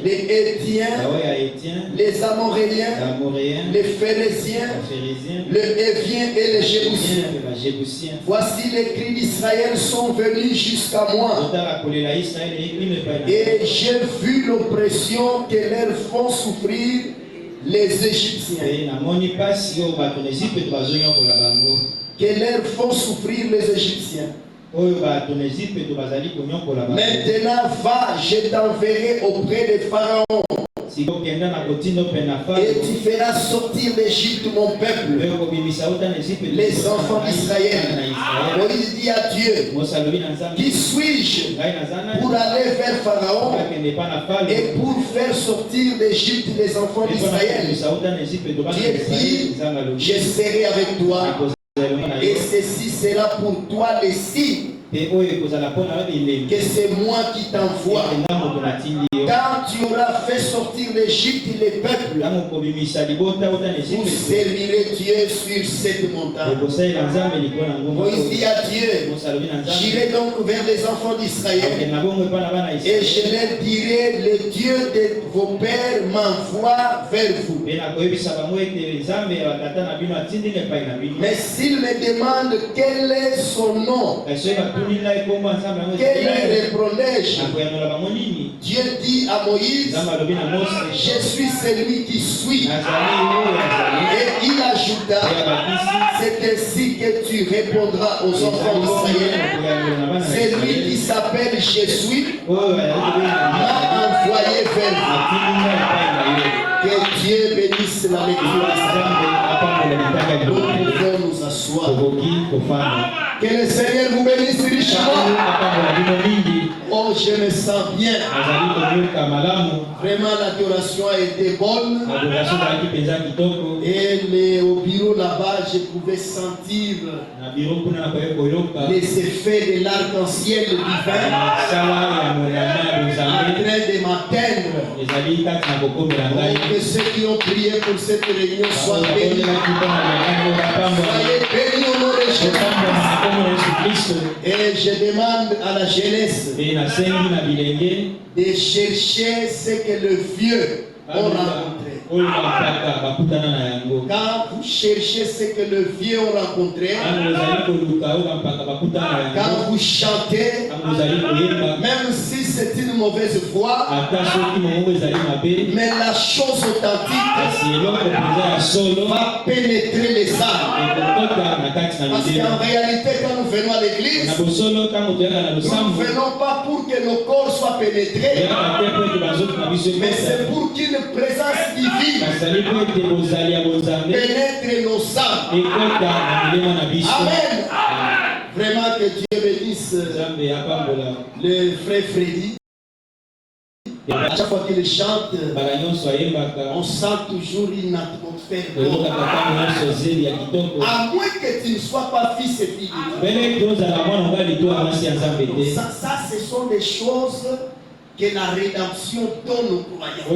les Hétiens, les Amoréens, les Phéréziens, les Héviens et les Jébusiens. Voici les cris d'Israël sont venus jusqu'à moi. Et j'ai vu l'oppression que leur font souffrir les Égyptiens. Que leur font souffrir les Égyptiens. Maintenant va, je t'enverrai auprès de Pharaon. Et tu feras sortir d'Égypte mon peuple, les enfants d'Israël. Moïse dit à Dieu, qui suis-je pour aller vers Pharaon et pour faire sortir d'Égypte les enfants d'Israël? Dieu dit, je serai avec toi et ceci sera pour toi le signe que c'est moi qui t'envoie. Quand tu auras fait sortir d'Égypte les peuples, vous servirez Dieu sur cette montagne. Moïse dit à Dieu, j'irai donc vers les enfants d'Israël et je leur dirai, le Dieu de vos pères m'envoie vers vous. Mais s'il me demande quel est son nom, quel répondrai-je? Dieu dit à Moïse, je suis celui qui suis. Et il ajouta, c'est ainsi que tu répondras aux enfants d'Israël. Celui qui s'appelle Je suis m'a envoyé vers vous. Que Dieu bénisse la lecture. Nous pouvons nous asseoir. Que le Seigneur vous bénisse richement. Oh, je me sens bien. Vraiment, l'adoration a été bonne. Et au bureau là-bas, je pouvais sentir les effets de l'arc-en-ciel divin en train de m'atteindre. Que ceux qui ont prié pour cette réunion soient bénis. Soyez bénis au nom de Jésus. Et je demande à la jeunesse de chercher ce que le vieux ont rencontré. Quand vous cherchez ce que le vieux ont rencontré, quand vous chantez, même si c'est une mauvaise voix, mais la chose authentique va pénétrer les âmes. Parce qu'en réalité, quand nous venons à l'église, nous ne venons pas pour que nos corps soient pénétrés, mais c'est pour qu'une présence divine pénètre nos âmes. Amen. Vraiment que Dieu bénisse le frère Freddy. À chaque fois qu'il chante, on sent toujours une atmosphère. À moins que tu ne sois pas fils et fille de Dieu. Ça, ce sont des choses que la rédemption donne aux croyants. Tu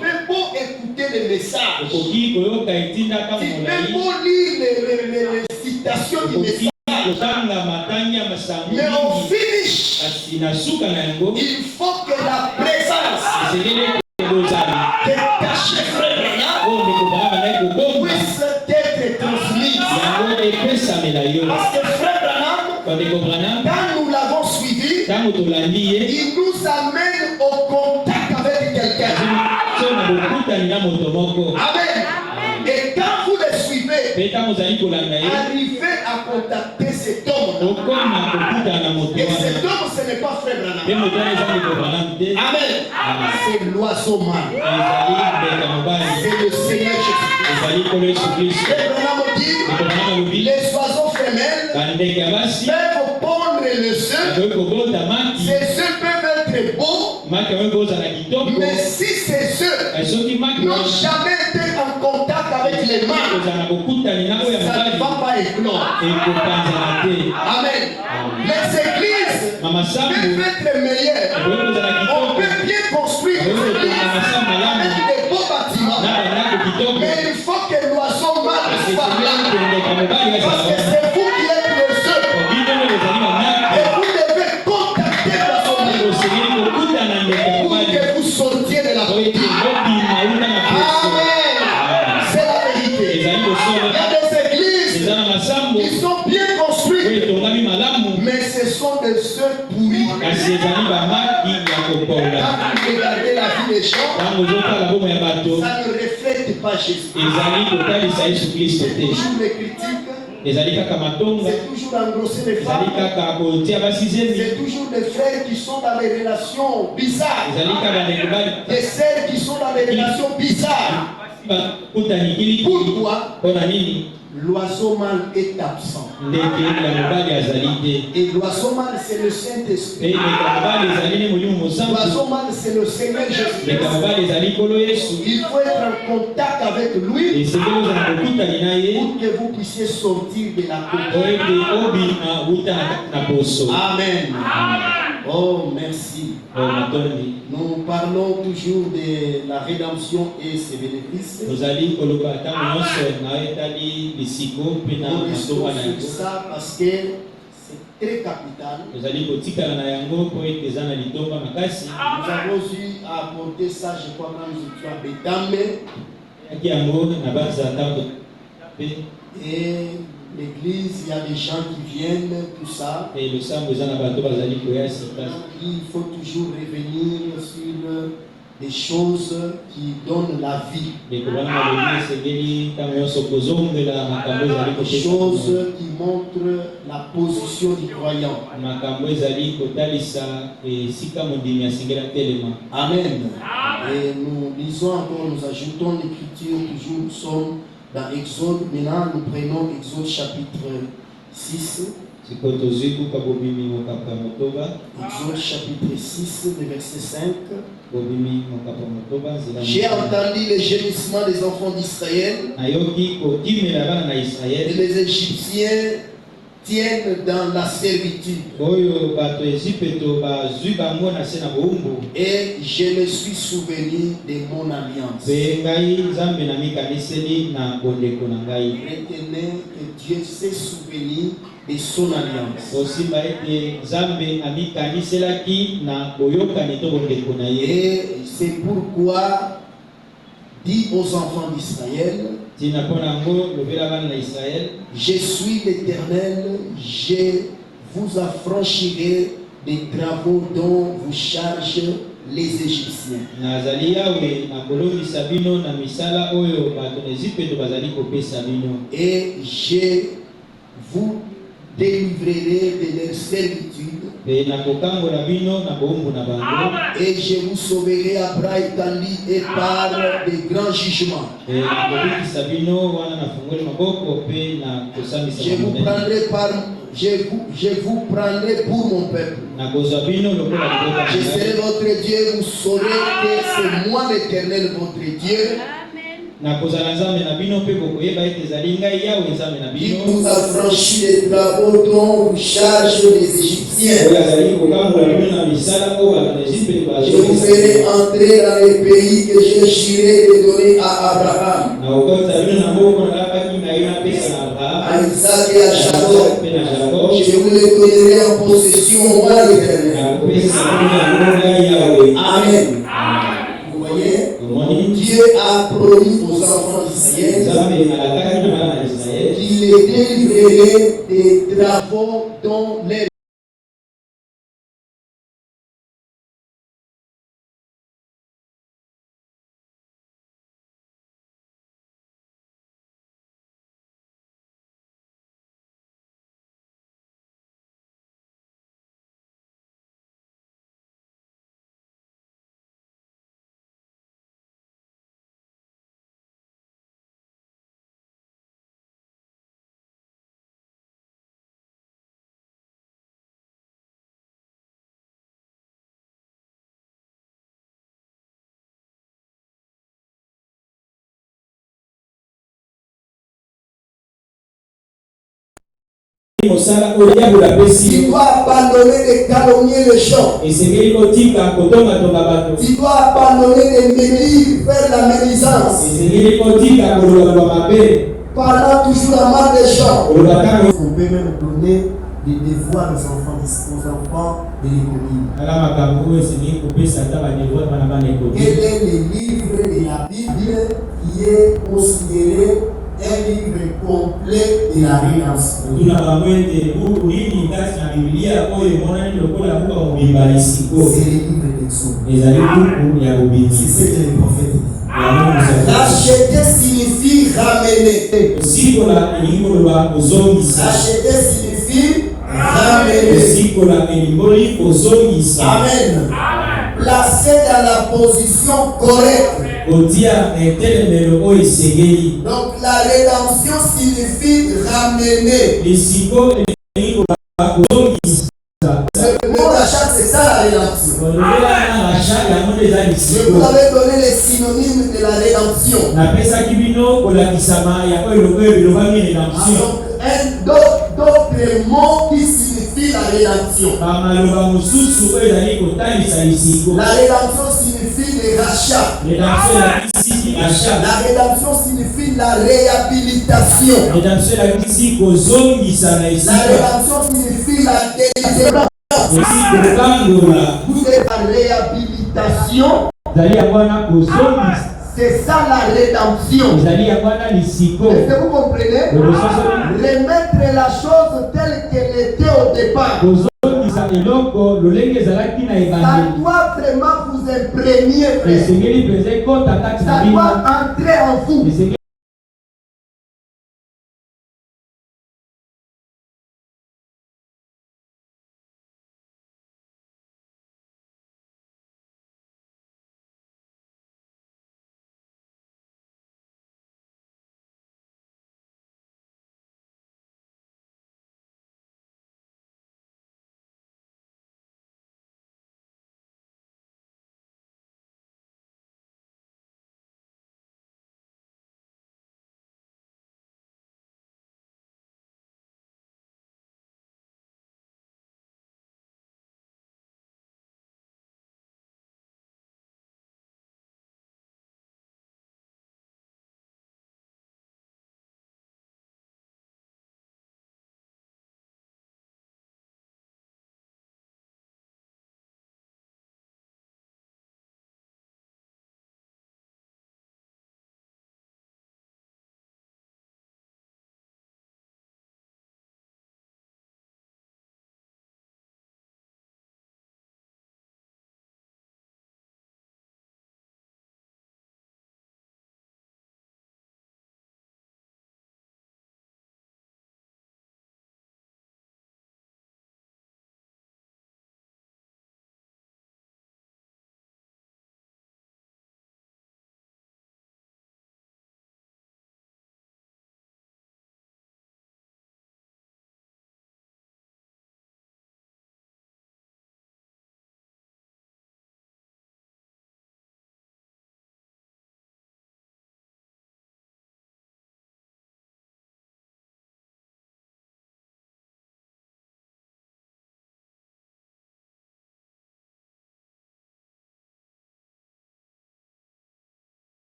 peux beau écouter les messages, tu peux beau lire les citations du message, mais au finish, il faut que la présence que cachait frère Branham puisse être transmise. Parce que frère Branham, quand nous l'avons suivi, il nous amène au contact avec quelqu'un. Amen. Et quand vous le suivez, arrivez à contacter cet homme. Et cet homme, ce n'est pas frère Branham. Amen. C'est l'oiseau mâle. C'est le Seigneur Jésus. Frère Branham dit, les oiseaux femelles peuvent pondre le œuf. Ces œufs peuvent être beaux. Mais si ces œufs n'ont jamais été en contact avec les mains, ça ne va pas éclore. Amen. Les églises peuvent être meilleures. On peut bien construire des églises avec des beaux bâtiments. Mais il faut que l'oiseau mâle soit là. Parce que c'est vous qui êtes le seul. Et vous devez sont des sœurs pourries. Quand vous regardez la vie des gens, ça ne reflète pas Jésus. C'est toujours les critiques. C'est toujours engrosser les femmes. C'est toujours des frères qui sont dans des relations bizarres. Des sœurs qui sont dans des relations bizarres. Pourquoi? L'oiseau mâle est absent. Et l'oiseau mâle, c'est le Saint-Esprit. L'oiseau mâle, c'est le Seigneur Jésus. Il faut être en contact avec lui pour que vous puissiez sortir de la côte. Amen. Oh, merci. Nous parlons toujours de la rédemption et ses bénéfices. Nous restons sur ça parce que c'est très capital. Nous avons eu à apporter ça, je crois, quand nous étions à Bétamé. Et l'église, il y a des gens qui viennent, tout ça. Il faut toujours revenir sur des choses qui donnent la vie. Des choses qui montrent la position du croyant. Amen. Et nous lisons encore, nous ajoutons l'écriture, toujours nous sommes dans Exode. Maintenant, nous prenons Exode chapitre 6. Exode chapitre 6, le verset 5. J'ai entendu les gémissements des enfants d'Israël. Et les Égyptiens tiennent dans la servitude. Et je me suis souvenu de mon alliance. Retenez que Dieu s'est souvenu de son alliance. Et c'est pourquoi dit aux enfants d'Israël, je suis l'Éternel, je vous affranchirai des travaux dont vous chargent les Égyptiens. Et je vous délivrerai de leur servitude. Et je vous sauverai à bras étendus et par de grands jugements. Je vous prendrai pour mon peuple. Je serai votre Dieu, vous saurez que c'est moi l'Éternel, votre Dieu. Il vous affranchit les travaux dont vous chargent les Égyptiens. Je vous ferai entrer dans les pays que je jurai de donner à Abraham, à Isaac et à Jacob. Je vous les donnerai en possession, moi l'Éternel. Amen. Dieu a promis aux enfants d'Israël qu'il les délivrerait des travaux dont les Tu dois abandonner de calomnier les gens. Tu dois abandonner de médire, faire la médisance. Parlant toujours la main des gens. On peut même donner des devoirs aux enfants de l'économie. Quel est le livre de la Bible qui est considéré un livre complet de la rédemption. C'est le livre d'Exode. C'est ce que le prophète dit. Racheter signifie ramener. Racheter signifie ramener. Amen. Placé dans la position correcte. Donc la rédemption signifie ramener. Le mot d'achat, c'est ça la rédemption. Je vous avais donné les synonymes de la rédemption. D'autres mots qui signifient la rédemption. La rédemption signifie le rachat. La rédemption signifie la réhabilitation. La rédemption signifie la délivrance. Vous êtes en réhabilitation. C'est ça la rédemption. Est-ce que vous comprenez? Remettre la chose telle qu'elle était au départ. Ça doit vraiment vous imprégner. Ça doit entrer en vous.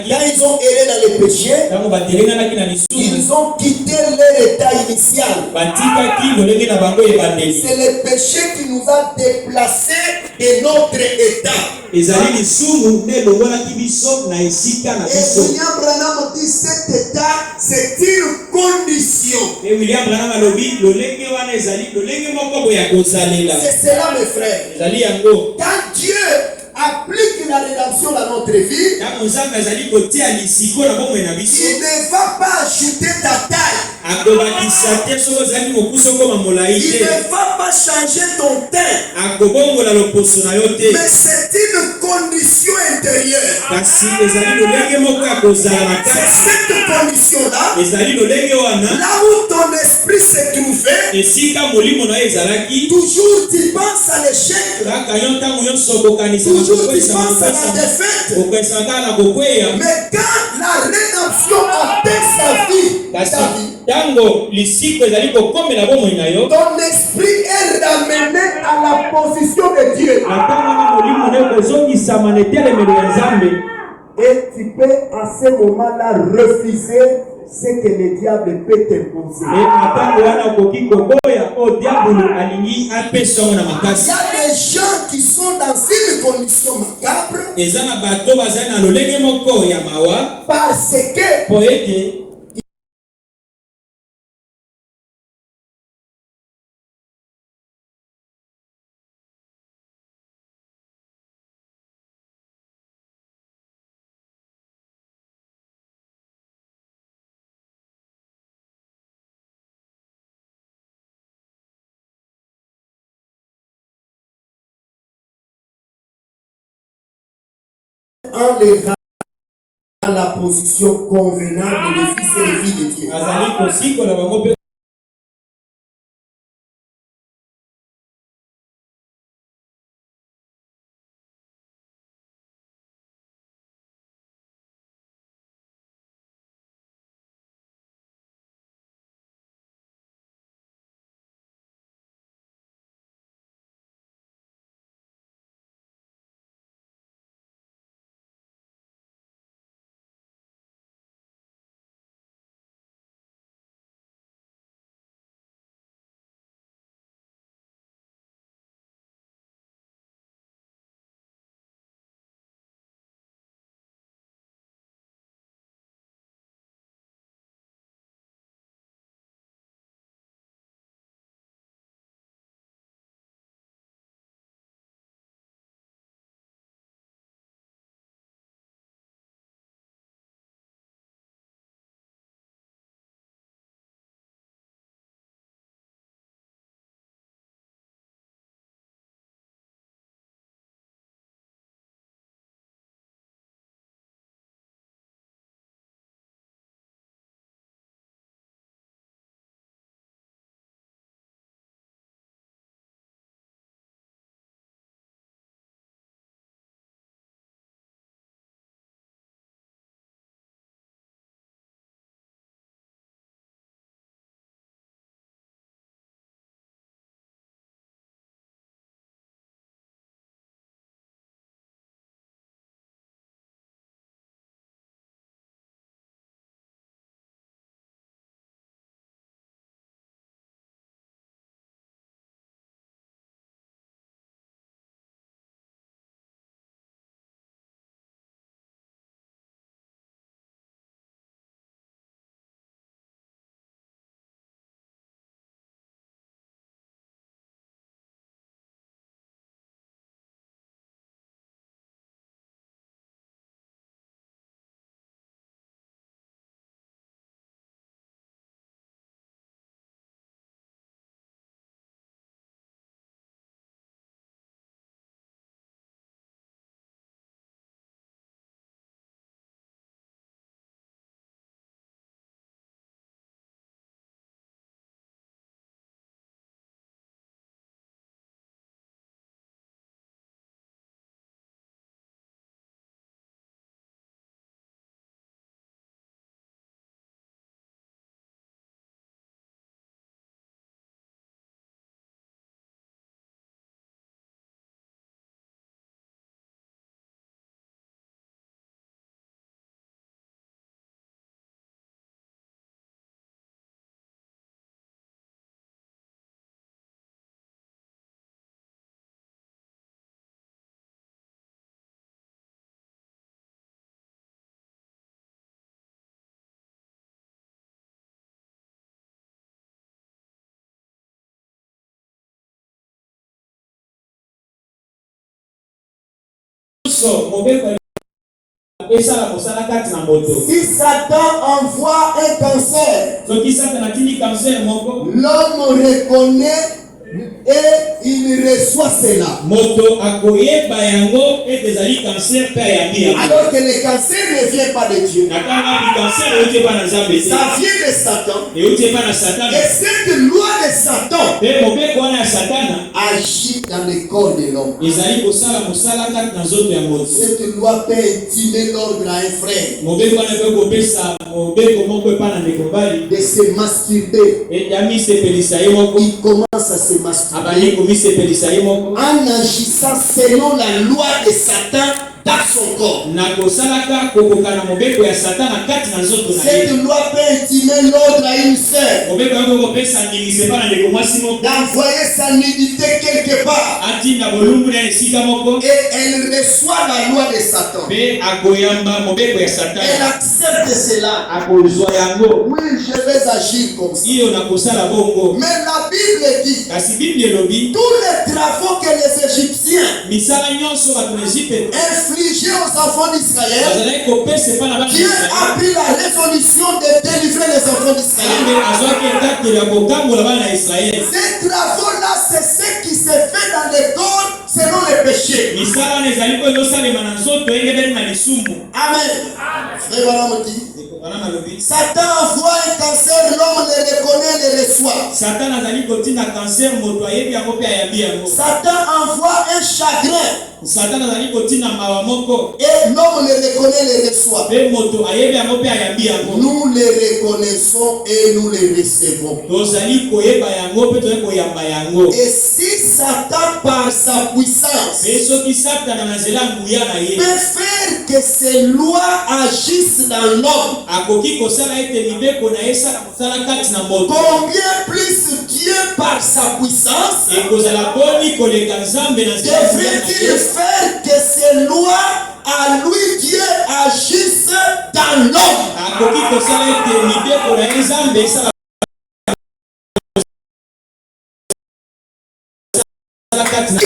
Quand ils ont erré dans le péché, ils ont quitté leur état initial. C'est le péché qui nous a déplacés de notre état. Et William Branham dit cet état, c'est une condition. C'est cela mes frères. Quand Dieu applique la rédemption dans notre vie, il ne va pas ajouter ta taille. Il ne va pas changer ton teint. Mais c'est une condition intérieure. C'est cette condition-là, là où ton esprit s'est trouvé, toujours tu penses à l'échec. Toujours tu penses à la défaite. Mais quand la rédemption atteint sa vie, ton esprit est ramené à la position de Dieu. Et tu peux à ce moment-là refuser ce que le diable peut t'imposer. Il y a des gens qui sont dans une condition macabre parce que en les dans la position convenable des fils et des filles de Dieu. Si Satan envoie un cancer, l'homme reconnaît et il reçoit cela. Alors que le cancer ne vient pas de Dieu, ça vient de Satan. Et cette loi de Satan agit dans le corps de l'homme. Cette loi peut intimer l'ordre à un frère de se masturber. Il commence à se masturber en agissant selon la loi de Satan dans son corps. Cette loi peut intimer l'ordre à une sœur d'envoyer sa nudité quelque part, et elle reçoit la loi de Satan. Elle accepte cela. Oui, je vais agir comme ça. Mais la Bible dit tous les travaux que les Égyptiens infligés aux enfants d'Israël, Dieu a pris la résolution de délivrer les enfants d'Israël. Ces travaux-là, c'est ce qui se fait dans le corps selon le péché. Amen. Satan envoie un cancer, l'homme le reconnaît, le reçoit. Satan envoie un chagrin, et l'homme le reconnaît, le reçoit. Nous le reconnaissons et nous le recevons. Et si Satan par sa puissance peut faire que ces lois agissent dans l'homme, combien plus Dieu par sa puissance devrait-il faire que ces lois à lui Dieu agissent dans l'homme?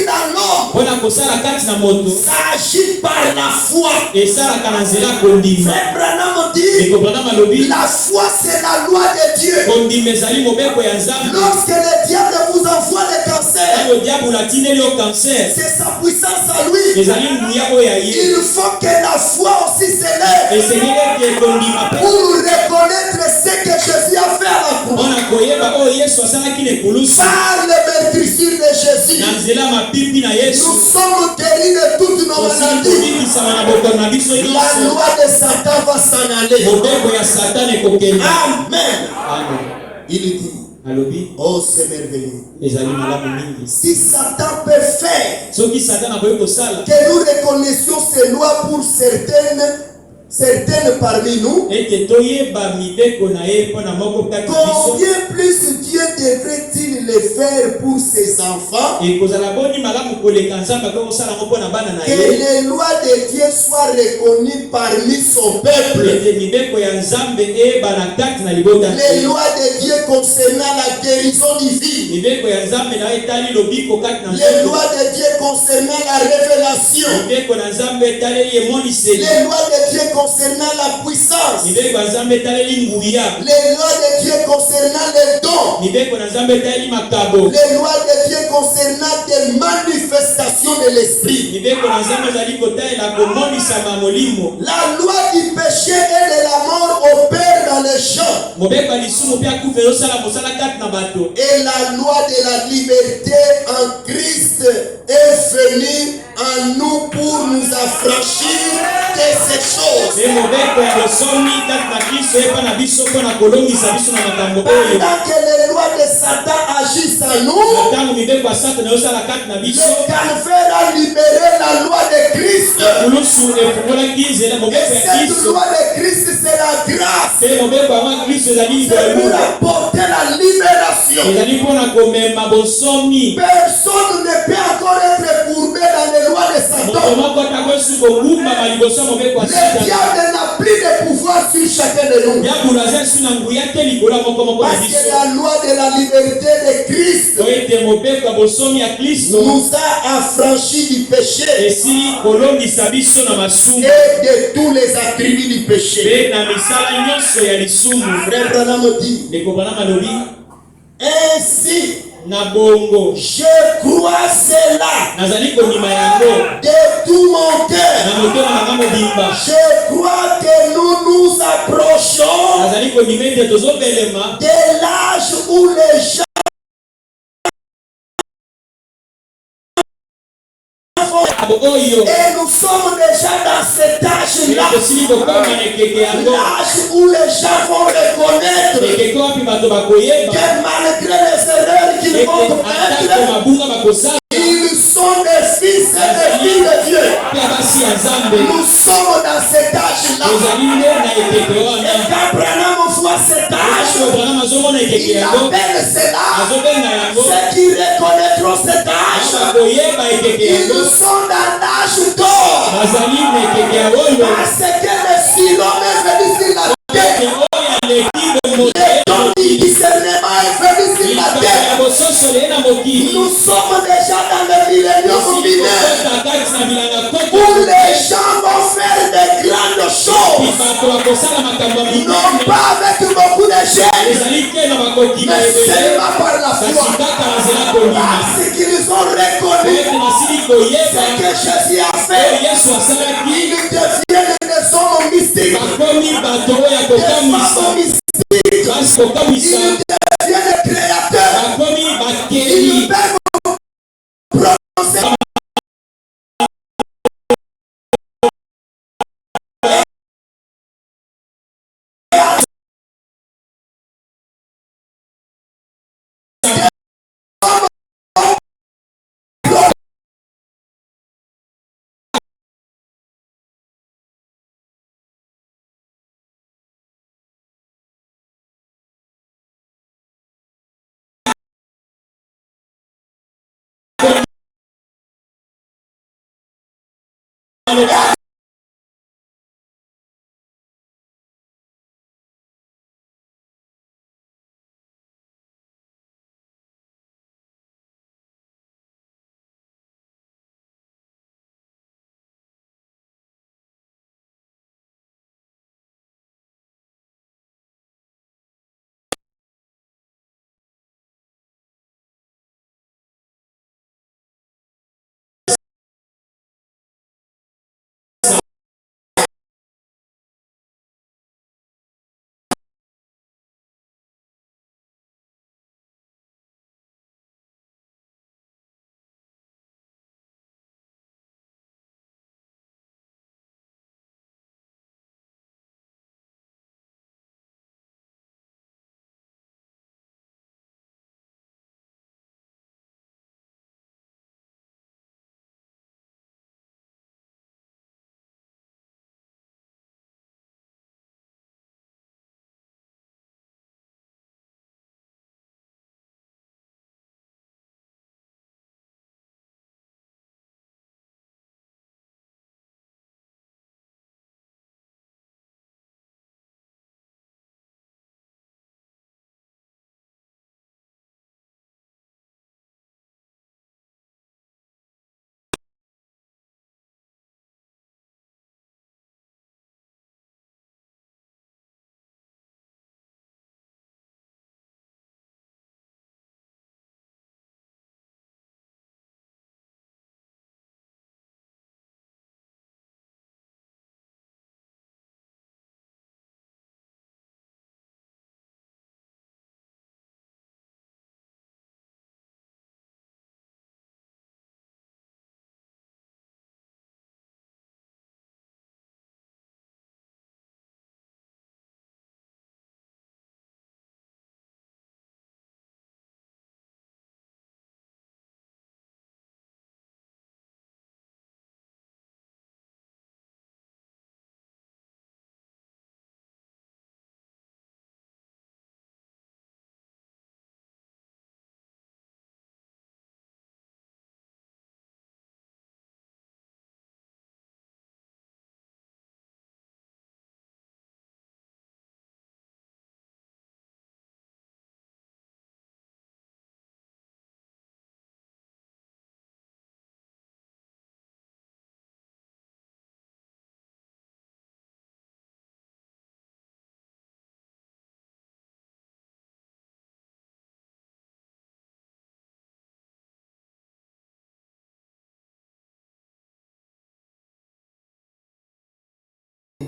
Dans l'homme, ça agit par la foi. Frère Branham dit, la foi c'est la loi de Dieu. Lorsque le diable vous envoie le cancer, c'est sa puissance à lui. Il faut que la foi aussi s'élève pour reconnaître ce que Jésus a fait à la croix. Par le meurtrissure de Jésus, nous sommes guéris de toutes nos maladies. La loi de Satan va s'en aller. Amen. Il dit, oh, c'est merveilleux. Si Satan peut faire que nous reconnaissions ces lois pour certaines parmi nous, combien plus Dieu devrait-il le faire pour ses enfants? Que les lois de Dieu soient reconnues parmi son peuple. Les lois de Dieu concernant la guérison divine. Les lois de Dieu concernant la révélation. Les lois de Dieu concernant la puissance. Les lois de Dieu concernant les dons. Les lois de Dieu concernant des manifestations de l'esprit. La loi du péché et de la mort opère dans les champs. Et la loi de la liberté en Christ est venue en nous pour nous affranchir de ces choses. Pendant que les lois de Satan agissent en nous, le calvaire a libéré la loi de Christ. Et cette loi de Christ, c'est la grâce. C'est pour apporter la libération. Personne ne peut encore être courbé dans les lois de Satan. Le diable n'a plus de pouvoir sur chacun de nous. Parce que la loi de la liberté de Christ nous a affranchis du péché et de tous les attributs du péché. Frère Branham dit, ainsi je crois cela de tout mon cœur. Je crois que nous nous approchons de l'âge où les gens et nous sommes déjà dans cet âge-là, l'âge où les gens vont reconnaître que malgré les erreurs qu'ils vont commettre, ils sont des fils et des filles de Dieu. Nous sommes dans cet âge-là. Et quand Branham voit cet âge, il appelle cela ceux qui reconnaîtront cet âge. Ils sont dans l'âge d'or. Parce que le silence est venu sur la terre. Le don du discernement est venu sur la terre. Nous sommes déjà dans le millénium final où les gens vont faire de grandes choses. Non pas avec beaucoup de chaînes, mais seulement par la foi. Parce qu'ils ont reconnu ce que Jésus a fait. Ils deviennent des hommes mystiques. Des femmes mystiques. Ils deviennent créateurs. Ils peuvent prononcer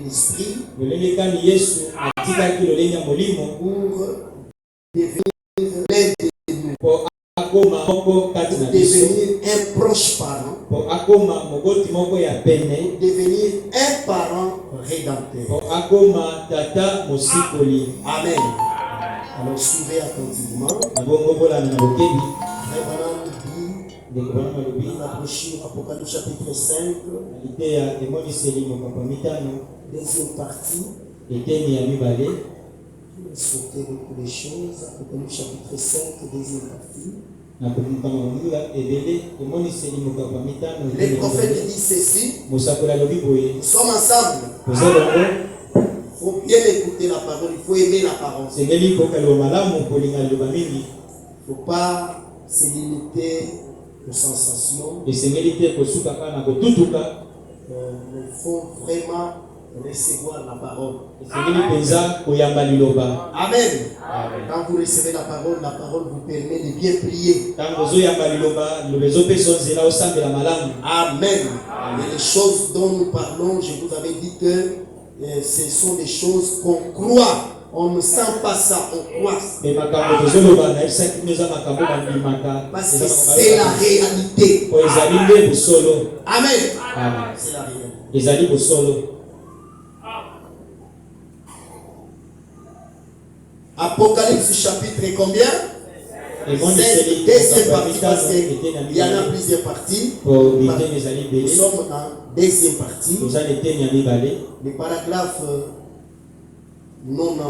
l'esprit pour devenir l'un de nous, pour devenir un proche parent, pour devenir un parent rédempteur. Amen. Alors suivez attentivement. La brochure Apocalypse chapitre 5, deuxième partie. Sauter beaucoup de choses. Apocalypse chapitre 5, deuxième partie. Les prophètes disent ceci. Nous sommes ensemble. Il faut bien écouter la parole, il faut aimer la parole. Il ne faut pas se limiter aux sensations. Il faut vraiment recevoir la parole. Amen. Quand vous recevez la parole vous permet de bien prier. Amen. Et les choses dont nous parlons, je vous avais dit que ce sont des choses qu'on croit. On ne sent pas ça, on croit. Parce que c'est la réalité. Amen. C'est la réalité. Apocalypse chapitre combien? Deuxième partie, parce qu'il y en a plusieurs parties. Nous sommes en deuxième partie. Le paragraphe 91.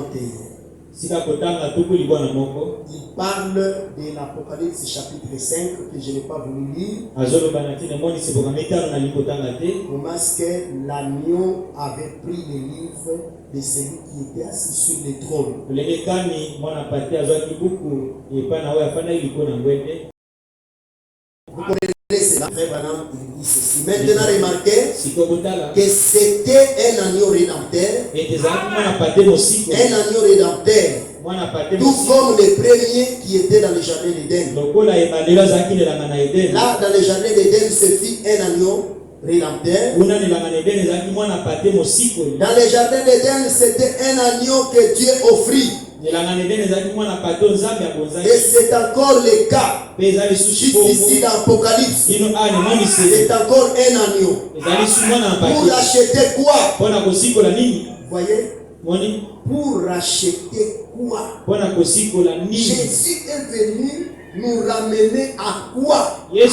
Il parle de l'Apocalypse chapitre 5 que je n'ai pas voulu lire. Comment est-ce que l'agneau avait pris le livre de celui qui était assis sur le trône. Vous connaissez cela, frère Branham, il dit ceci. Maintenant, remarquez que c'était un agneau rédempteur. Un agneau rédempteur. Tout comme les premiers qui étaient dans le jardin d'Éden. Là, dans le jardin d'Éden, se fit un agneau rédempteur. Dans le jardin d'Éden, c'était un agneau que Dieu offrit. Et c'est encore le cas. Juste ici dans l'Apocalypse, c'est encore un agneau. Pour racheter quoi? Voyez? Pour racheter quoi? Jésus est venu nous ramener à quoi? Il est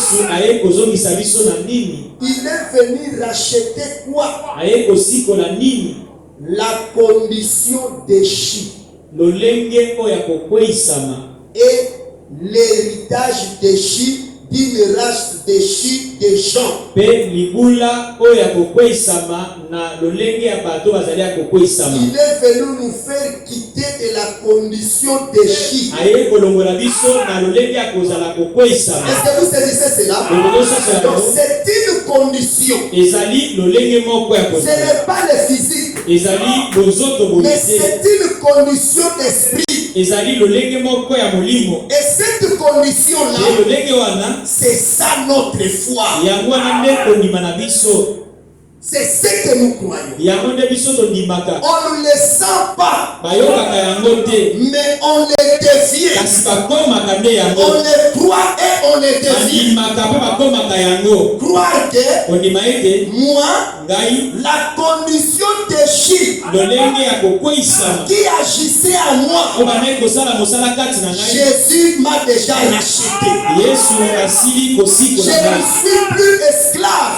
venu racheter quoi? La condition déchue et l'héritage déchu d'une race déchue des gens. Il est venu nous faire quitter de la condition déchue. Est-ce que vous saisissez cela? Donc c'est une condition. Ce n'est pas le physique, mais c'est une condition d'esprit. Et cette condition-là, c'est ça notre foi. C'est ce que nous croyons. On ne le sent pas, mais on le devient. On le croit et on le devient. Croire que moi, la condition déchue qui agissait à moi, Jésus m'a déjà racheté. Je ne suis plus esclave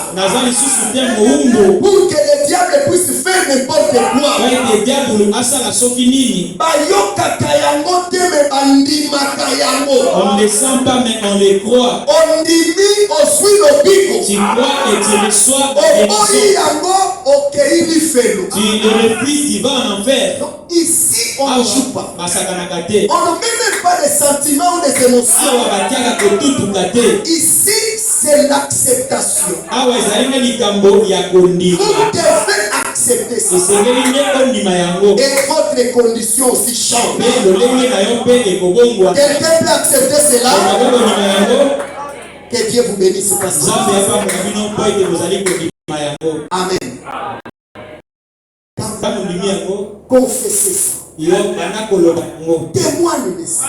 pour que le diable puisse faire n'importe quoi. On ne les sent pas, mais on les croit. Tu crois et tu reçois tu le refuses, tu vas en enfer. Donc ici, on ne joue pas. On ne met même pas des sentiments ou des émotions. Ici, c'est l'acceptation. Vous devez accepter ça. Et votre condition aussi change. Quelqu'un peut accepter cela. Que Dieu vous bénisse. Amen. confessez ça. Témoigne de ça.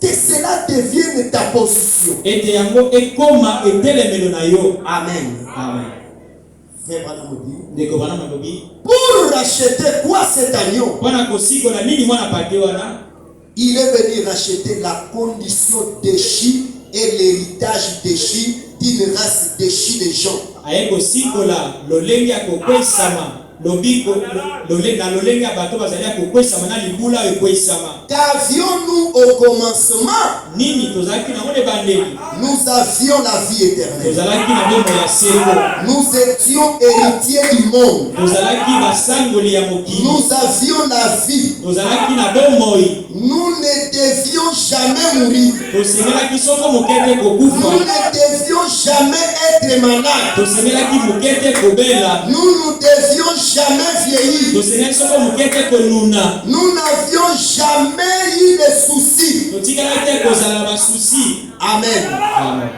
Que cela devienne ta position. Amen. Amen. Pour racheter quoi cet agneau? Il est venu racheter la condition déchue et l'héritage déchu d'une race déchue de gens. Qu'avions-nous au commencement? Nous avions la vie éternelle. Nous étions héritiers du monde. Nous avions la vie. Nous ne devions jamais mourir. Nous ne devions jamais être malades. Nous ne devions jamais vieillir. Nous n'avions jamais eu de soucis. Amen. Amen.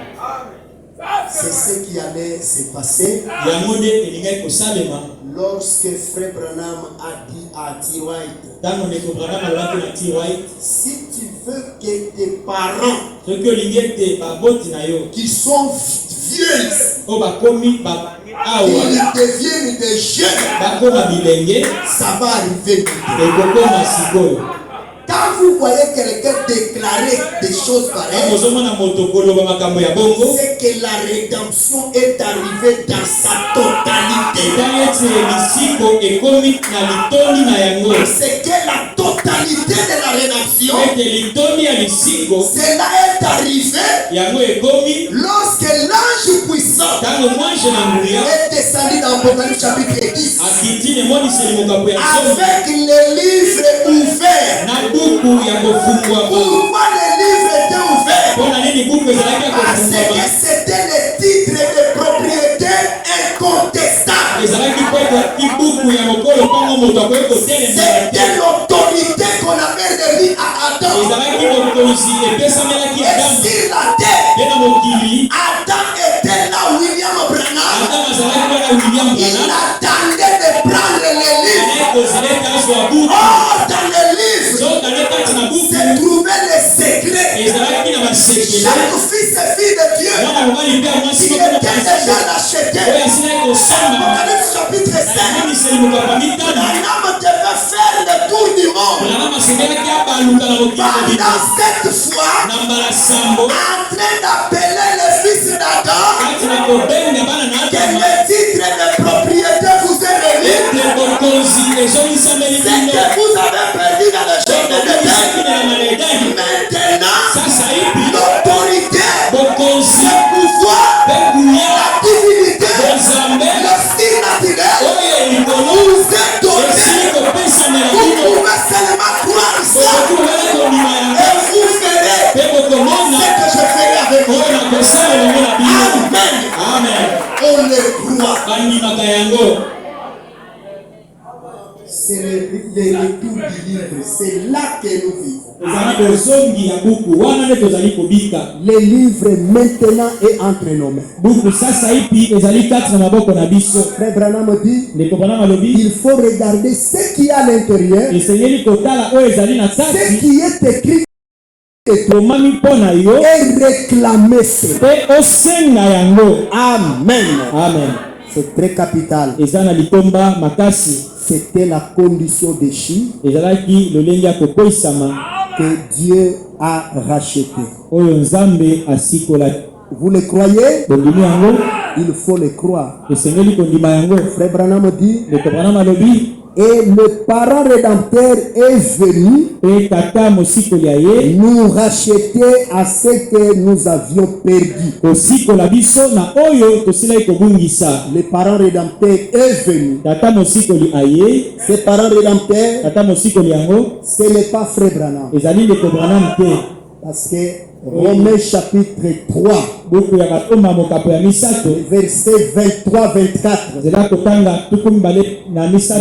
C'est ce qui allait se passer lorsque Frère Branham a dit à T. White, si tu veux que tes parents qui sont vieux, ils deviennent des jeunes, ça va arriver. Quand vous voyez quelqu'un déclarer des choses pareilles, c'est que la rédemption est arrivée dans sa totalité. C'est que la totalité de la rédemption, cela est arrivé lorsque l'ange puissant est descendu dans Apocalypse chapitre 10 avec les livres ouverts. Pourquoi les livres étaient ouverts? Parce que c'était le titre de propriété incontestable. C'était l'autorité qu'on avait remis à Adam. Et sur la terre, Adam était là, William Branham. Il attendait de prendre les livres. Oh, dans les livres se trouvait les secrets. Chaque fils et fille de Dieu, il était déjà acheté. Apocalypse chapitre 5, Branham devait faire le tour du monde. Pendant cette fois, en train d'appeler les fils d'Adam, que le titre de propriété vous est remis, c'est que vous avez perdu dans le champ de l'Éden. Maintenant, l'autorité, le pouvoir, la divinité, le style naturel vous est donné. Vous pouvez seulement croire ça et vous verrez ce que je ferai avec vous. Amen. On le croit. C'est le retour du livre. C'est là que nous vivons. Le livre maintenant est entre nos mains. Frère Branham dit, il faut regarder ce qui est à l'intérieur, ce qui est écrit et réclamer cela. Amen. Amen. C'est très capital. C'était la condition déchue que Dieu a racheté. Vous le croyez? Il faut le croire. Frère Branham dit, et le parent rédempteur est venu nous racheter à ce que nous avions perdu. Le parent rédempteur est venu. Ce parent rédempteur, ce n'est pas Frère Branham. Parce que Romains chapitre 3, verset 23-24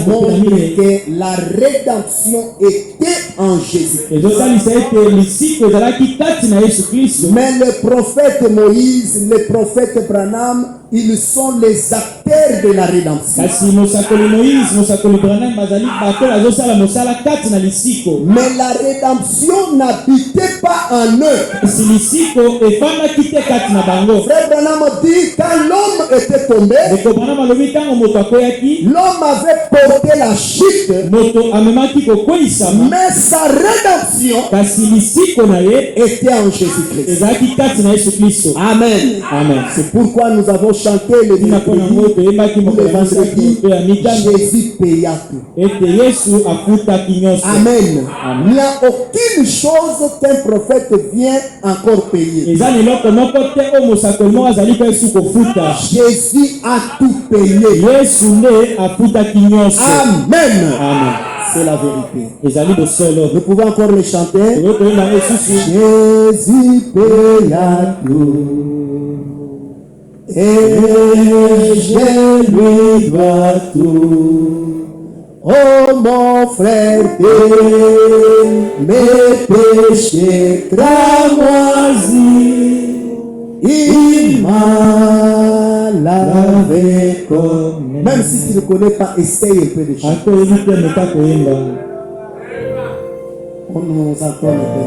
montre que la rédemption était en Jésus. Mais le prophète Moïse, le prophète Branham Ils sont les acteurs de la rédemption. Mais la rédemption n'habitait pas en eux. Frère Branham dit quand l'homme était tombé, l'homme avait porté la chute, mais sa rédemption était en Jésus-Christ. Amen. Amen. C'est pourquoi nous avons chanté le vendredi, Jésus paya tout. Amen. Il n'y a aucune chose qu'un prophète vient encore payer. Jésus a tout payé. Amen. Amen. C'est la vérité. Nous pouvons encore le chanter. Jésus paya tout. Et je lui dois tout. Oh mon frère, mes péchés cramoisis, il m'a lavé comme. Même si tu ne connais pas, essaye un peu de chanter. On nous entend un peu.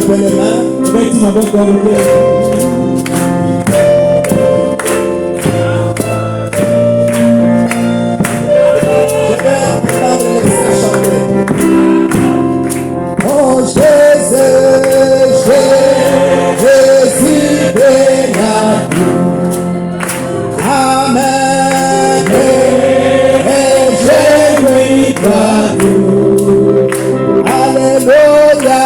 Les mains. Oh Jésus, Jésus béni. Amen. Et je lui dois tout. Alléluia.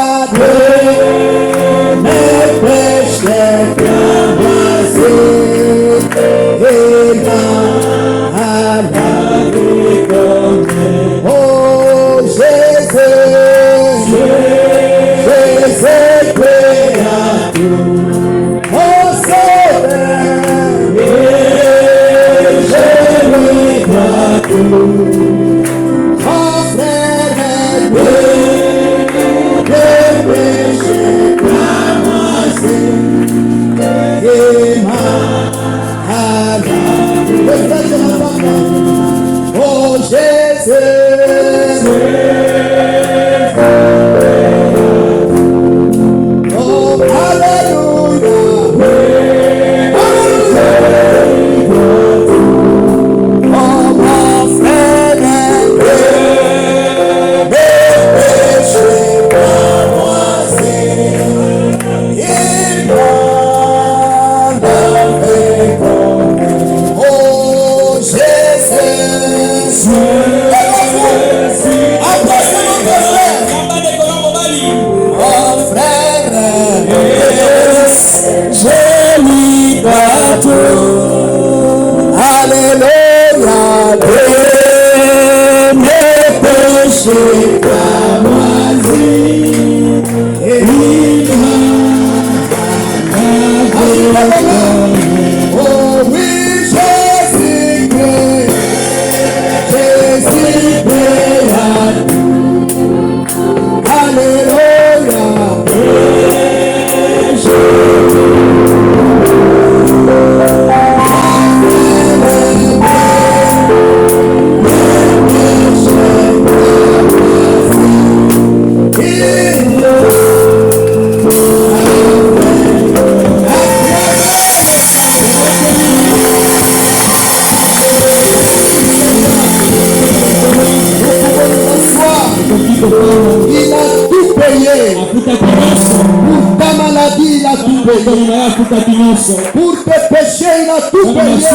Pour tes péchés, il a tout payé.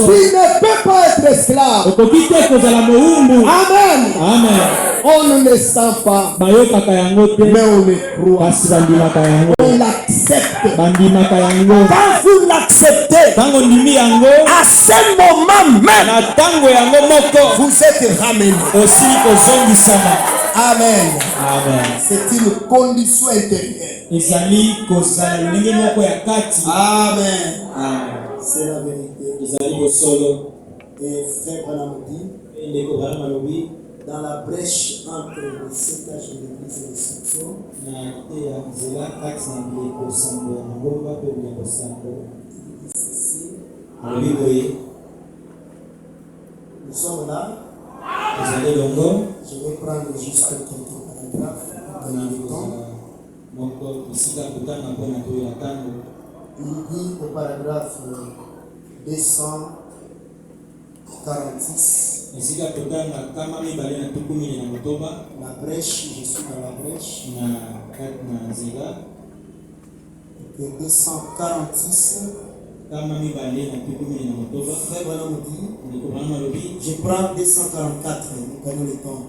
Tu ne peux pas être esclave. Amen. Amen. On ne le sent pas, mais on le croit. On l'accepte. Quand vous l'acceptez, à ce moment même, vous êtes ramené. Amen. Amen. C'est une condition intérieure. Amen. C'est la vérité. Et frère Branham dit, dans la brèche entre le sécage de l'église et le sanctuaire. Nous sommes là. Je vais prendre juste quelques paragraphes. Il dit au paragraphe 246. La brèche, je suis dans la brèche. Et 246. Frère Branham dit, je prends 244, nous gagnons le temps.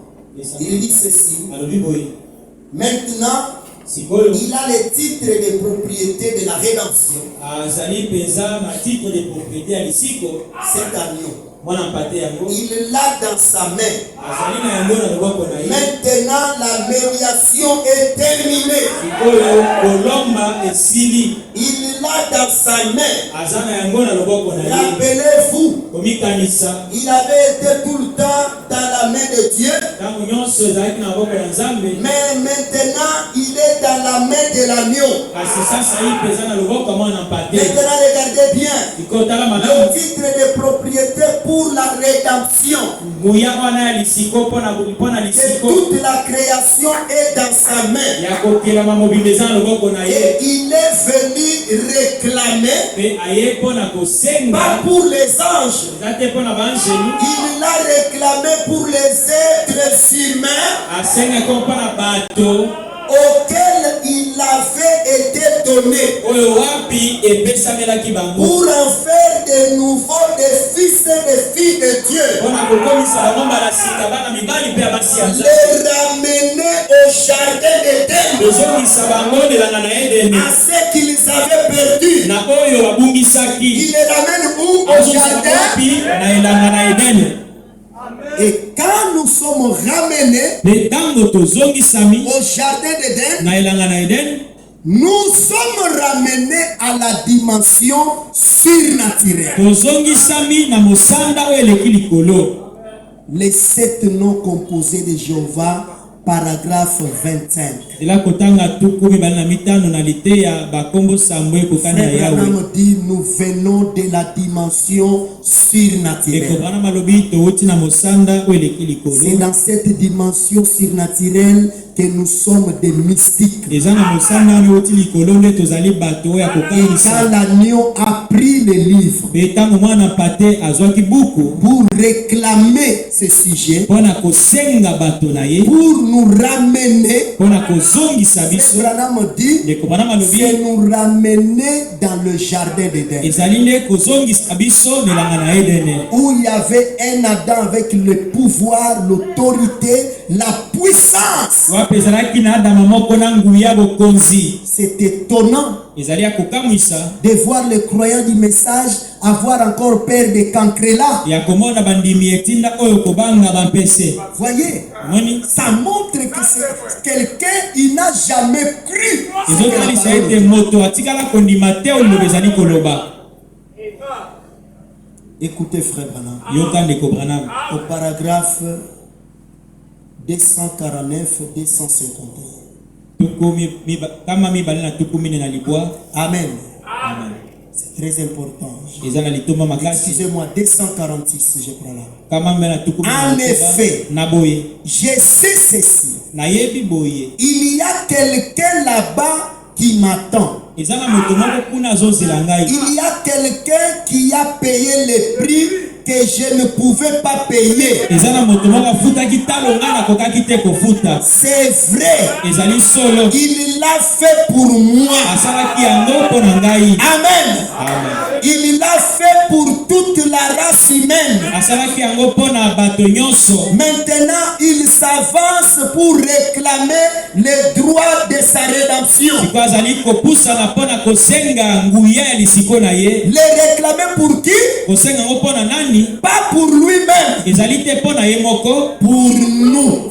Il dit ceci. Maintenant, il a le titre de propriété de la rédemption. Cet agneau. Il l'a dans sa main. Maintenant, la médiation est terminée. Il l'a dans sa main. Rappelez-vous, il avait été tout le temps dans la main de Dieu. Mais maintenant, il est dans la main de l'agneau. Maintenant, regardez bien. Le titre de propriété pour la rédemption. Et toute la création est dans sa main. Et il est venu réclamer, pas pour les anges, il l'a réclamé pour les êtres humains auxquels il avait été donné pour en faire de nouveaux des fils et des filles de Dieu, les ramener au jardin d'Éden, à ce qu'ils avaient perdu. Il les ramène où? Au jardin. Et quand nous sommes ramenés au jardin d'Éden, nous sommes ramenés à la dimension surnaturelle. Les 7 noms composés de Jéhovah, paragraphe 25. Frère Branham dit, nous venons de la dimension surnaturelle. C'est dans cette dimension surnaturelle que nous sommes des mystiques. Et quand l'agneau a pris le livre pour réclamer ce sujet, pour nous ramener, Branham dit, c'est nous ramener dans le jardin d'Éden, où il y avait un Adam avec le pouvoir, l'autorité, la puissance. C'est étonnant de voir les croyants du message avoir encore peur de Cancrela. Voyez, ça montre que c'est quelqu'un qui n'a jamais cru. Écoutez, frère Branham, au paragraphe 249, 251. Amen. C'est très important. Excusez-moi, 246, je prends là. En effet, je sais ceci. Il y a quelqu'un là-bas qui m'attend. Il y a quelqu'un qui a payé le prix que je ne pouvais pas payer. C'est vrai. Il l'a fait pour moi. Amen. Il l'a fait pour toute la race humaine. Maintenant, il s'avance pour réclamer les droits de sa rédemption. Les réclamer pour qui? Pas pour lui-même, pour nous.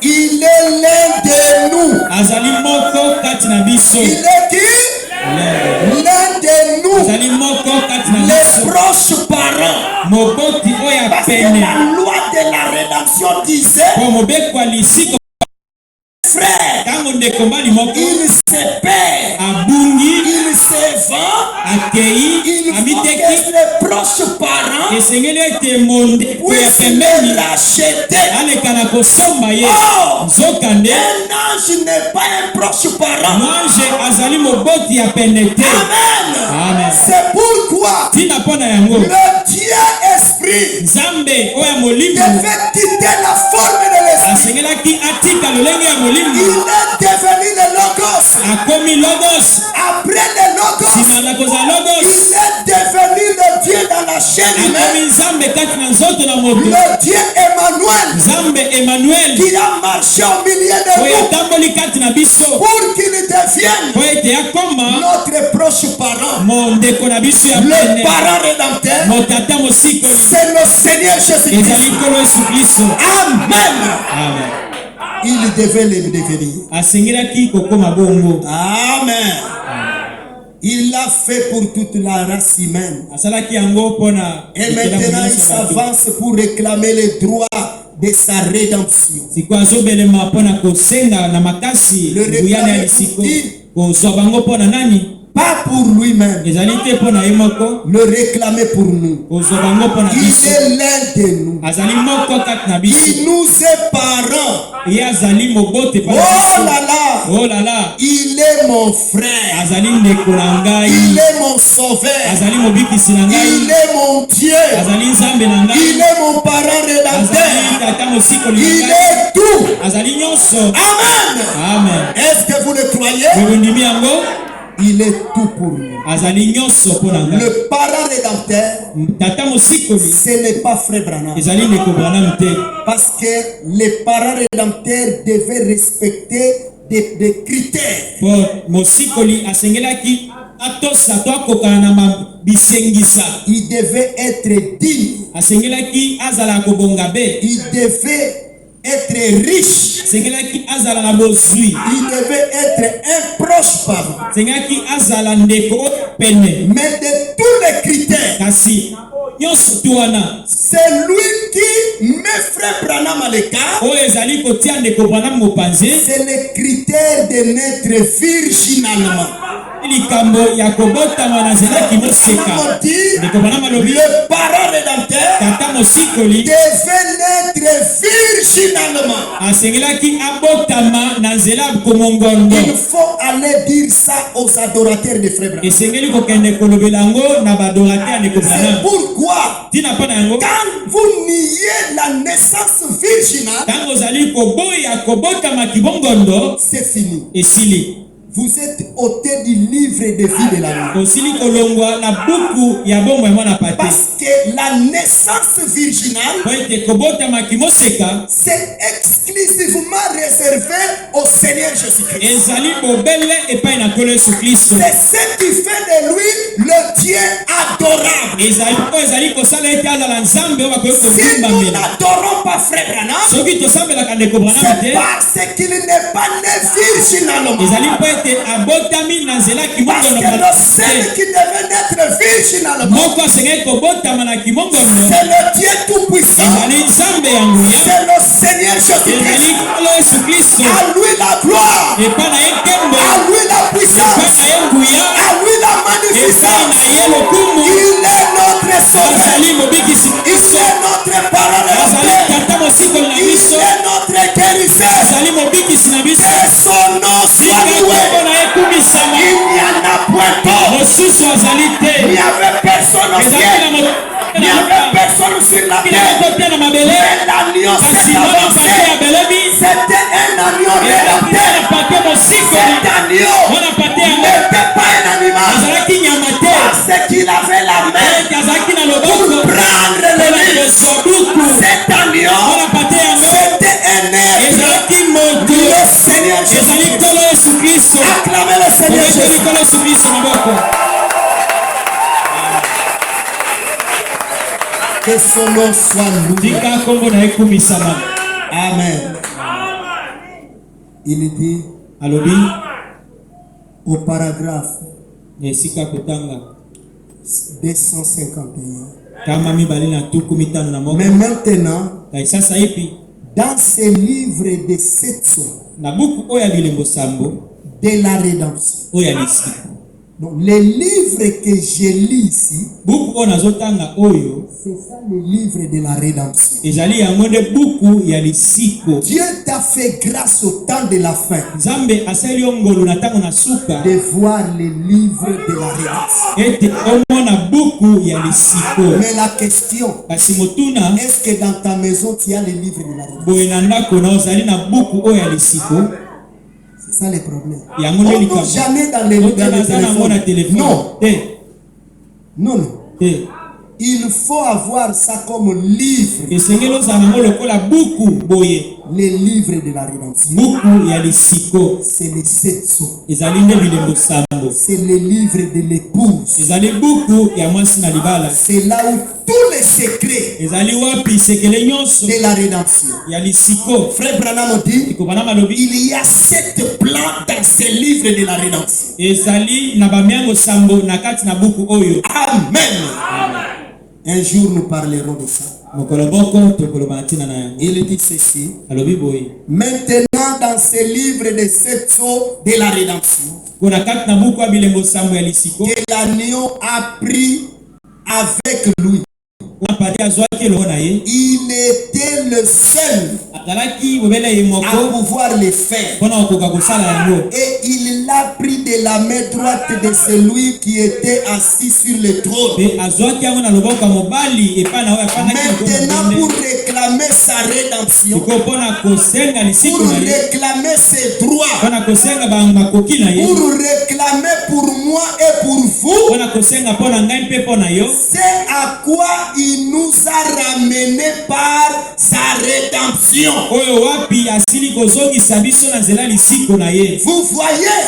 Il est l'un de nous. Il est qui? L'un de nous. Les proches parents. Parce que la loi de la cantion disait frère, il se perd, il se vend, il faut que les proches parents puissent le racheter. Oh, un ange n'est pas un proche parent. Amen. C'est pourquoi le Dieu esprit devait quitter la forme de l'esprit. Il est devenu le Logos. Après le Logos, il est devenu le Dieu dans la chaîne humaine. Le Dieu Emmanuel qui a marché au milieu de nous pour qu'il devienne notre proche parent. Le parent rédempteur, c'est le Seigneur Jésus-Christ. Amen. Il devait le devenir. Amen. Il l'a fait pour toute la race humaine. Et maintenant il s'avance pour réclamer les droits de sa rédemption. Pas pour lui-même, le réclamer pour nous. Il est l'un de nous. Il nous est parent. Oh là là, il est mon frère. Il est mon sauveur. Il est mon Dieu. Il est mon parent rédempteur. Il est tout. Amen. Est-ce que vous le croyez? Il est tout pour nous. Le parent rédempteur, ce n'est pas frère Branham. Parce que les parents rédempteurs devaient respecter des critères. Il devait être digne. Il devait être riche. Il devait être un proche parent. Mais de tous les critères, c'est lui qui met frère Branham à l'écart. C'est le critère de naître virginalement. Le parent rédempteur devait naître virginalement. Il faut aller dire ça aux adorateurs de frère Branham. C'est pourquoi quand vous niez la naissance virginale, c'est fini. Vous êtes ôté du livre de vie de la vie. Parce que la naissance virginale, c'est exclusivement réservé au Seigneur Jésus-Christ. C'est ce qui fait de lui le Dieu adorable. Si nous n'adorons pas frère Branham, c'est parce qu'il n'est pas né virginalement. Parce que le seul qui devait naître virginalement, c'est le Dieu tout-puissant. C'est le Seigneur Jésus-Christ. À lui la gloire, à lui la puissance, à lui la magnificence. Il est notre sauveur. Il est notre parent. Il est notre guérisseur. Que son nom soit loué. Il n'y en a point d'autre. Il n'y avait personne au ciel. Il n'y avait personne sur la terre. Mais l'agneau s'est avancé. C'était un agneau rédempteur. Cet agneau n'était pas un animal. Parce qu'il avait la main pour prendre le livre. Cet agneau, c'était un être. Le Seigneur Jésus-Christ. Acclamez le Seigneur Jésus-Christ. Que son nom soit loué. Amen. Il dit au paragraphe 251. Mais maintenant, dans ce livre de 700 de la rédemption. Donc, les livres que je lis ici, c'est ça le livre de la rédemption. Dieu t'a fait grâce au temps de la fin de voir les livres de la rédemption. Mais la question, est-ce que dans ta maison tu as les livres de la rédemption? C'est ça le problème. On ne jamais dans les téléphones. Non. Il faut avoir ça comme livre. Les livres de la rédemption. C'est les 700. C'est les livres de l'épouse. C'est là où tous les secrets de la rédemption. Frère Branham dit, il y a 7 plans dans ces livres de la rédemption. Amen. Un jour nous parlerons de ça. Il dit ceci. Maintenant dans ces livres de 7 eaux de la rédemption, que l'agneau a pris avec lui. Il était le seul à pouvoir les faire. Et il l'a pris de la main droite de celui qui était assis sur le trône. Maintenant, pour réclamer sa rédemption, pour réclamer ses droits, pour réclamer pour moi et pour vous, c'est à quoi il nous a ramené par sa rédemption. Vous voyez,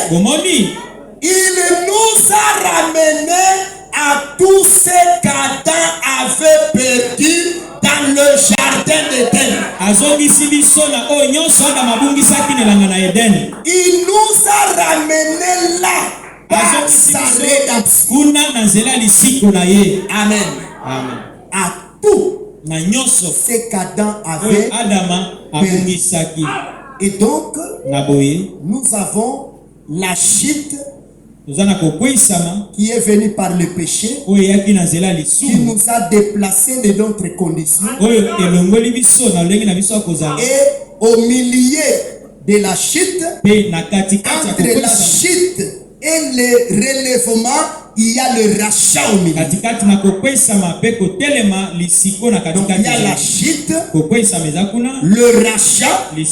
il nous a ramené à tous ces qu'Adam avait perdu dans le jardin d'Éden. Il nous a ramené là par sa rédemption. Amen. À tout ce qu'Adam avait perdu. Et donc, nous avons la chute qui est venue par le péché, qui nous a déplacés de notre condition. Et au milieu de la chute, entre la chute et le relèvement, il y a le rachat au milieu. Donc il y a la chute, le rachat. Le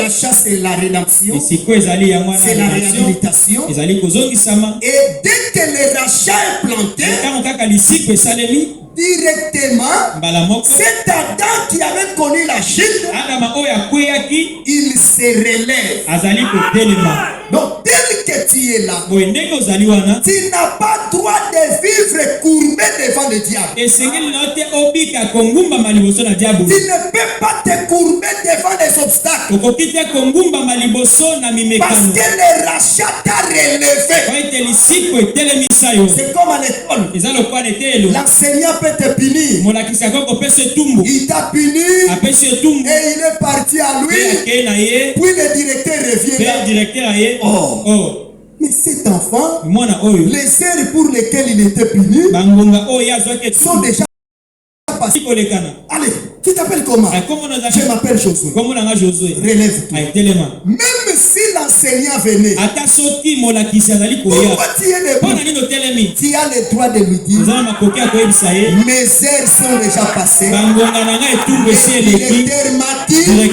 rachat c'est la rédemption, c'est la réhabilitation. Et dès que le rachat est planté, directement, cet Adam qui avait connu la chute, il se relève. Donc tel que tu es là, tu n'as pas droit de vivre courbé devant le diable. Tu ne peux pas te courber devant les obstacles, parce que le rachat t'a relevé. C'est comme à l'école, l'enseignant peut te punir. Il t'a puni et il est parti à lui. Puis le directeur revient. Mais cet enfant, les heures pour lesquelles il était puni sont déjà passées. Allez, tu t'appelles comment? Je m'appelle Josué. Relève-toi. Même si l'enseignant venait, pourquoi tu es debout? Tu as le droit de lui dire, mes heures sont déjà passées. Le directeur m'a dit de me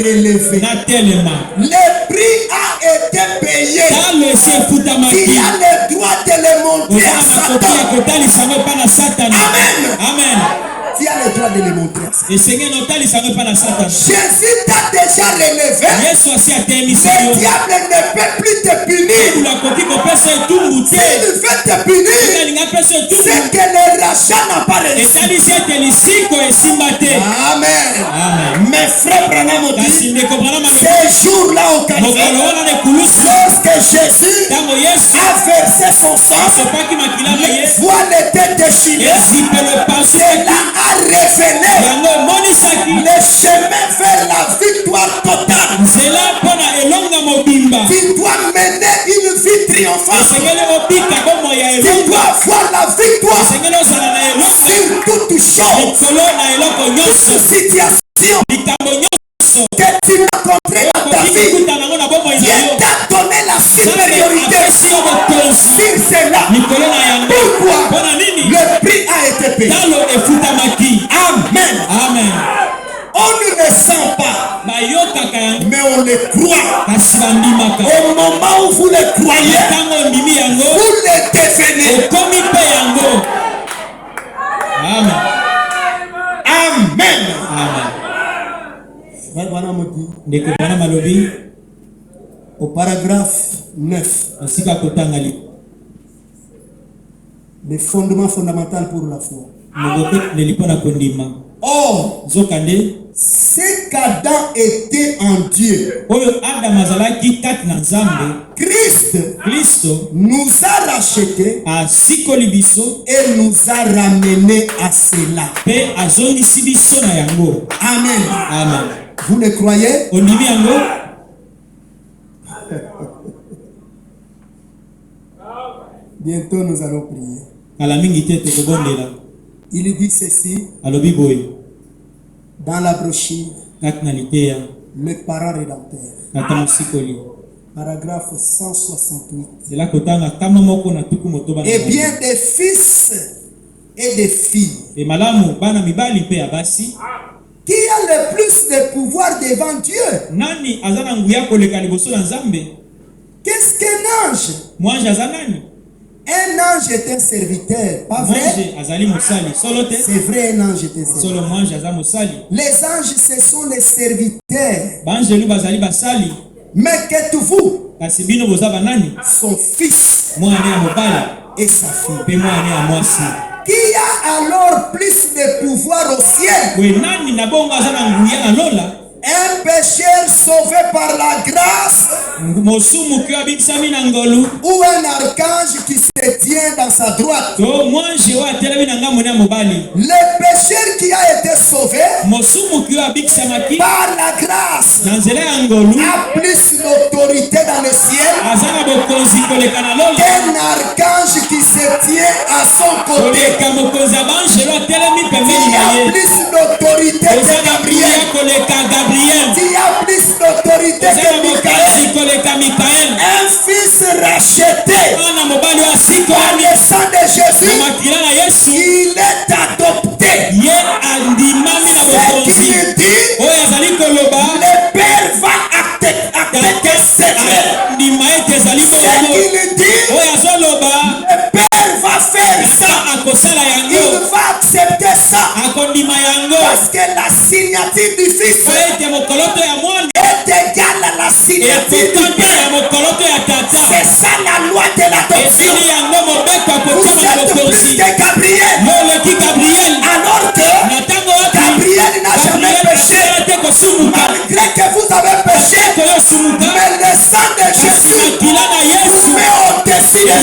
relever. Le prix a été payé. Tu as le droit de le montrer à Satan. Amen. Tu as le droit de le montrer. Jésus t'a déjà relevé. Le diable ne peut plus te punir. S'il veut te punir, c'est que le rachat n'a pas réussi. Amen. Mes frères Branham ont dit, ces jours-là au calvaire, lorsque Jésus a versé son sang, les voiles étaient déchirées, cela a révélé le chemin vers la victoire totale. Tu dois mener une vie triomphante. Tu dois avoir la victoire sur toute chose, toute situation que tu as rencontré dans ta vie. Dieu t'a donné la supériorité sur cela. Pourquoi? Le prix a été payé. Amen. Amen. On ne le sent pas, mais on le croit. Au moment où vous le croyez, vous le devenez. Amen. Amen. Amen. Au paragraphe 9, les fondements fondamentaux pour la foi. Or, c'est qu'Adam était en Dieu. Christ nous a rachetés et nous a ramenés à cela. Amen. Amen. Vous le croyez? Bientôt nous allons prier. Il dit ceci dans la brochure, le parent rédempteur, paragraphe 168. Et bien des fils et des filles, qui a le plus de pouvoir devant Dieu? Qu'est-ce qu'un ange? Un ange est un serviteur, pas vrai? C'est vrai, un ange est un serviteur. Les anges, ce sont les serviteurs. Mais qu'êtes-vous? Son fils et sa fille. Qui a alors plus de pouvoir au ciel? Un pécheur sauvé par la grâce ou un archange qui se tient dans sa droite? Le pécheur qui a été sauvé par la grâce a plus d'autorité dans le ciel qu'un archange qui se tient à son côté. Il a plus d'autorité que Gabriel. Il y a plus d'autorité que Michael. Un fils racheté par le sang de Jésus, il est adopté. Ce qui nous dit, le Père va acter ses frères. Ce qui nous dit, le Père va faire ça. Il va accepter ça. Parce que la signature du Fils est égale à la signature du Père. C'est ça la loi de l'adoption. Vous êtes plus que Gabriel. Alors que Gabriel n'a jamais péché. Malgré que vous avez péché, mais le sang de Jésus vous met au-dessus de ça.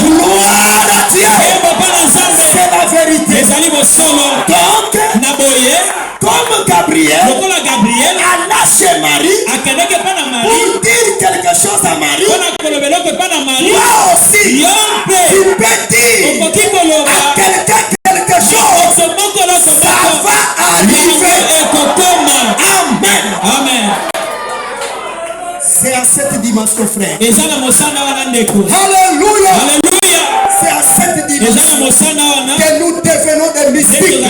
Gloire à Dieu. C'est la vérité. Donc, comme Gabriel alla chez Marie pour dire quelque chose à Marie, toi aussi tu peux dire à quelqu'un quelque chose. Ça va arriver. Amen. C'est à cette dimension, frère. Alléluia. C'est à cette dimension que nous devenons des mystiques. On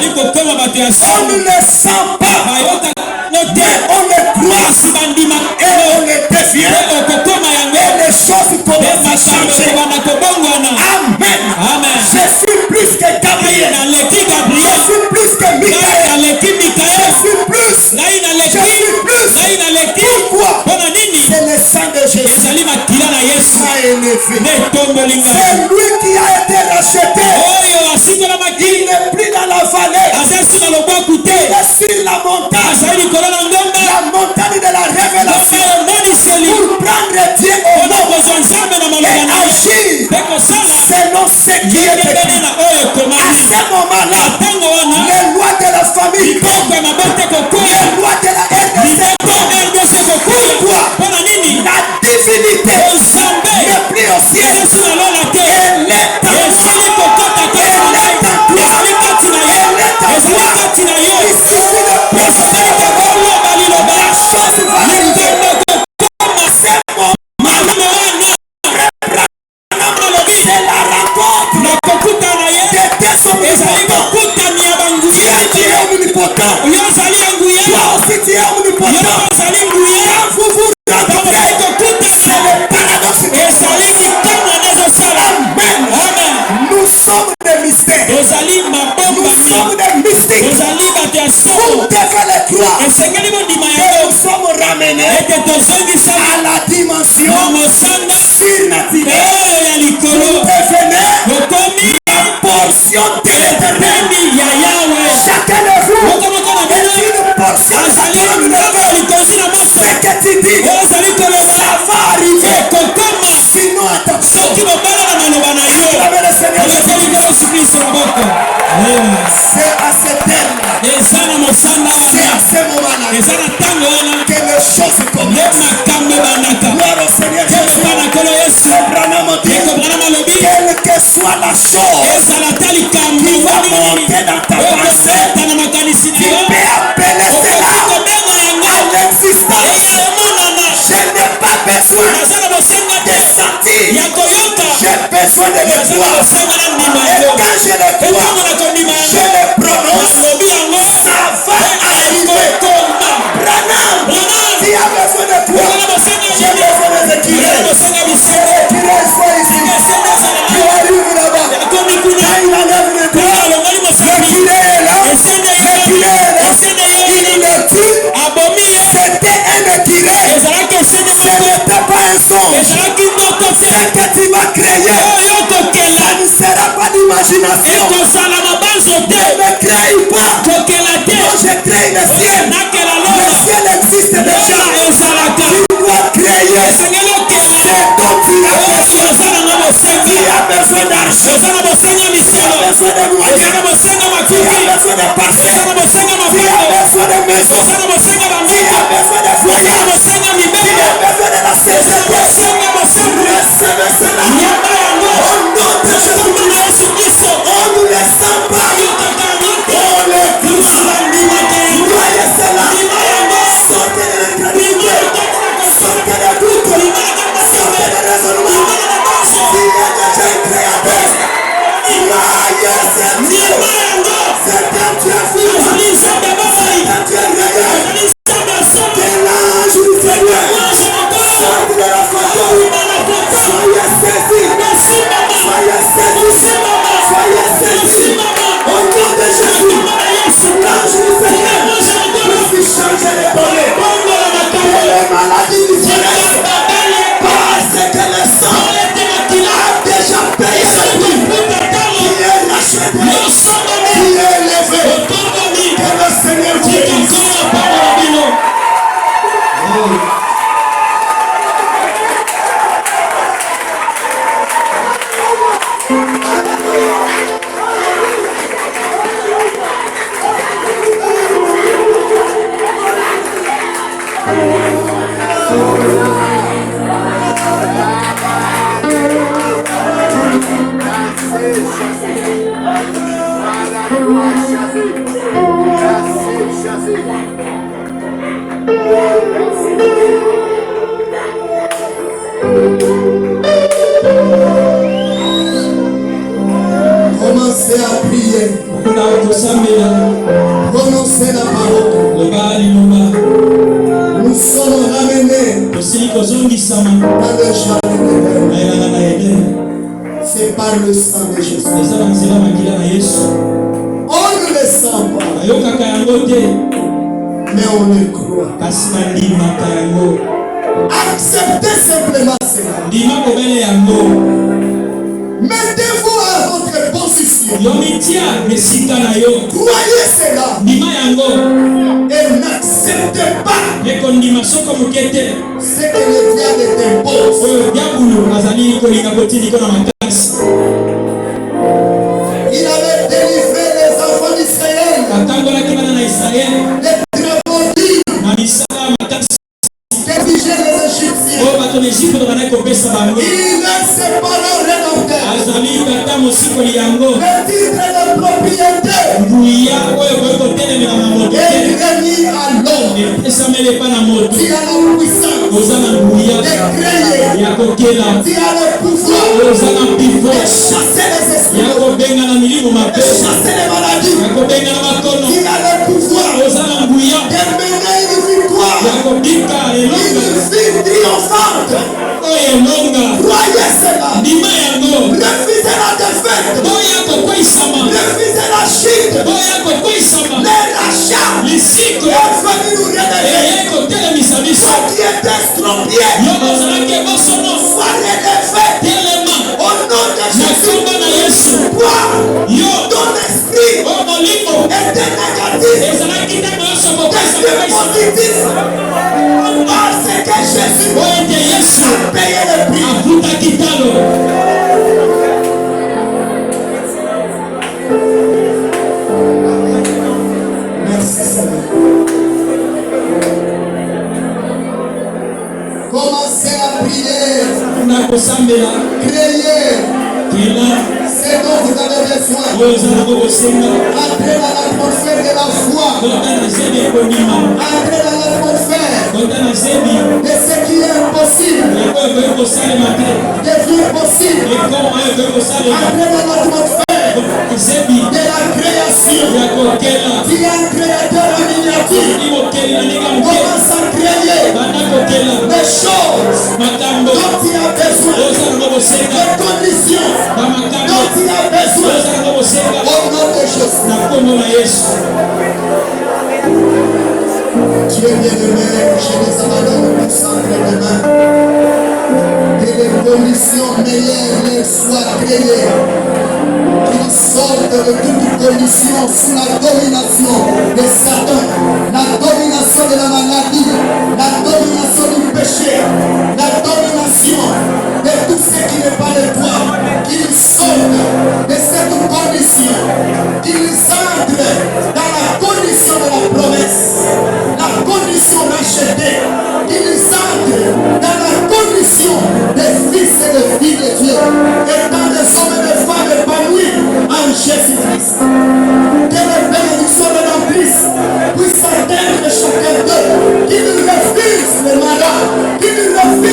ne le sent pas, mais on le croit et on le devient. Et les choses commencent à changer. Amen. Je suis plus que Gabriel. Je suis plus que Michael. Je suis plus. Pourquoi? C'est le sang de Jésus qui m'a élevé. C'est lui qui a été racheté. Il n'est plus dans la vallée. Il est sur la montagne. La montagne de la révélation. Pour prendre Dieu au mot. foi que nous sommes ramenés à la dimension surnaturelle. Nous devenez la portion de l'éternel. Chacun de vous est une portion de l'éternel. Ce que tu dis, ça va arriver. Sinon, attention. C'est à ce terme, c'est à ce moment-là que les choses commencent. Gloire au Seigneur Jésus. Abraham dit, quelle que soit la chose qui va monter dans ta pensée, tu peux appeler cela à l'existence. Je n'ai pas besoin de sentir, j'ai besoin de le voir. Et quand je le vois, je le prononce, ça va arriver. Branham, tu as besoin de toi, j'ai besoin de te tirer. Sois ici, tu arrives là-bas, quand il enlève le toi, le curé est là, il me dit, c'était un curé, ce n'était pas un son. Ce que tu vas créer, ça ne sera pas d'imagination. Ne me crée pas. Moi je crée le ciel. Le ciel existe déjà. Tu dois créer ce dont tu as besoin. Tu as besoin d'argent. Tu as besoin de moyens. Tu as besoin de parcelles. Tu as besoin de maisons. Tu as besoin de foyers. Tu as besoin de la société. Recevez cela. Au nom de Jésus-Christ. On ne le sent pas. On le croit. Croyez cela. Sortez de l'incrédulité. Sortez de doute. Sortez de raisonnement. Il y a déjà un créateur. Croyez ce Dieu. C'est un Dieu vivant. C'est un Dieu réel. C'est l'ange du Seigneur. Sortez de la fantôme. Soyez saisis. Soyez saisis. Soyez saisis. Au nom de Jésus. L'ange du Seigneur. Puisse changer les données. Que les maladies disparaissent. Parce que le sang a déjà payé le prix. Qui est racheté. Qui est élevé. Que le Seigneur vous bénisse. Commencez à prier. Prononcez la parole. Nous sommes ramenés dans le jardin d'Éden. C'est par le sang de Jésus. On ne le sent pas, mais on le croit. Acceptez simplement cela. Mettez-vous à votre position. Croyez cela. Et n'acceptez pas ce que le diable t'impose. Il avait délivré les enfants d'Israël. Les trébordis. Qui dirigeaient les Égyptiens. Il est séparé rédempteur. Le titre de propriété. Et il est mis à l'homme. Qui a la puissance de créer. Qui a le pouvoir de chasser les esprits. De chasser les maladies. Qui a le pouvoir de mener une victoire. Une vie triomphante. Croyez cela. Refusez la défaite. Refusez la chute. Les déjà est venu nous révéler. Toi qui étais estropié, sois relevé au nom de Jésus. Toi, ton esprit était négatif, était positif. Parce que Jésus a payé le prix. Merci Seigneur. Commencez à prier. Criez. C'est dont vous avez besoin. Entrez dans l'atmosphère de la foi. Entrez dans l'atmosphère de ce qui est impossible devient possible. Entrez dans l'atmosphère de la création. Tu es un créateur en miniature. Commence à créer des choses dont tu as besoin, des conditions dont tu as besoin. Au nom de Jésus. Dieu bien-aimé, je les abandonne au centre de main. Que les conditions meilleures leur soient créées. Qu'ils sortent de toute condition sous la domination de Satan, la domination de la maladie, la domination du péché, la domination de tout ce qui n'est pas de toi. Qu'ils sortent de cette condition, qu'ils entrent dans la condition de la promesse, la condition rachetée, qu'ils entrent dans la condition des fils et des filles de Dieu, étant des hommes et des femmes épanouis en Jésus-Christ. Que les bénédictions de la Christ puissent atteindre chacun d'eux, qu'ils refusent les malades, qu'ils refusent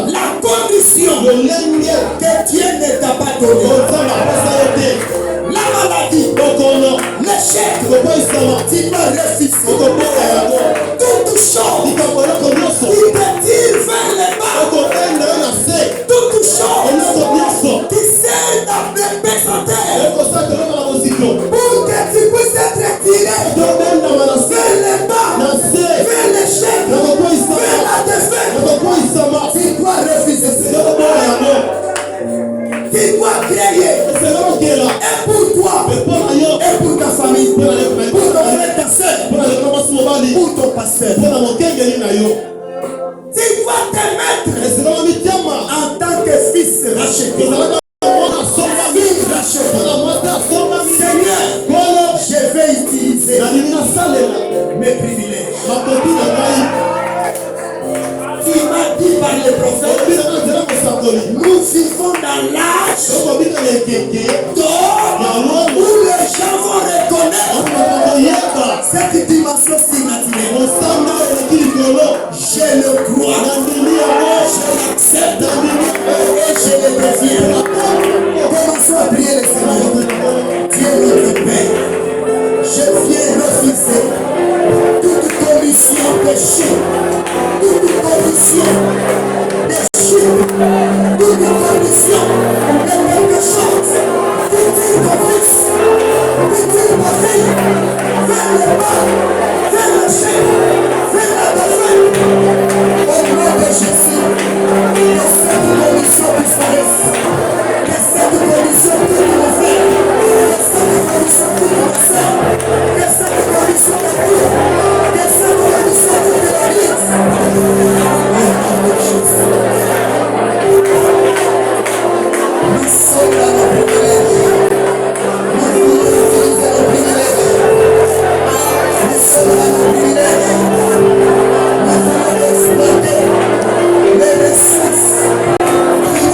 La condition que Dieu ne t'a pas donné. La maladie, l'échec, tu dois refuser. Toute chose qui te tire vers le bas. Toute chose qui sert ta pesanteur. Pour que tu puisses être tiré vers le bas, vers l'échec, vers la défaite. Tu dois refuser. Tu dois créer. Et pour toi, et pour ta famille, pour ton frère, ta soeur, pour ton pasteur. Tu dois te mettre en tant que fils racheté. Seigneur, je vais utiliser mes privilèges. Tu m'as dit par les prophètes, nous vivons dans l'âge d'or où les gens vont reconnaître cette dimension surnaturelle. Je le crois, je l'accepte et je le deviens. Commençons à prier le Seigneur. Dieu notre Père, je viens refuser toute commission péché, toute commission de chute, toute commission de quelque chose qui tire ton fils, qui tire ma fille vers le bas, vers le chef, vers la défaite. Au nom de Jésus, que cette commission disparaisse, que cette commission quitte le frère, que cette commission quitte la sœur, que cette commission quitte que cette commission quitte l'Église. Au nom de Jésus. Nous sommes dans le privilège. Nous voulons utiliser le privilège. Nous sommes dans le privilège. Nous voulons exploiter les ressources qui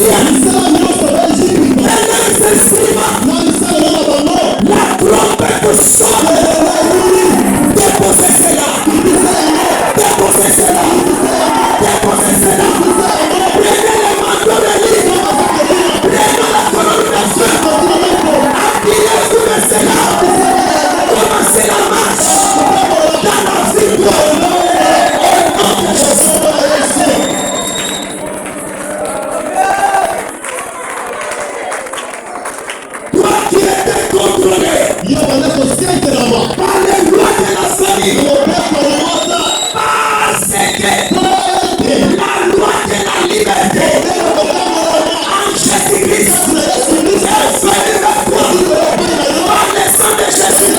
Asia. La trompette sonne. Déposez cela. Déposez cela. Déposez cela. Prenez le manteau de livre. Prenez la colonne de feu. Appuyez-vous de cela. Commencez la marche. Dans la victoire. Au nom de Jésus. Toi qui étais contrôlé par les lois de la famille, parce que la loi de la liberté en Jésus-Christ est venue vers toi. Par le sang de Jésus,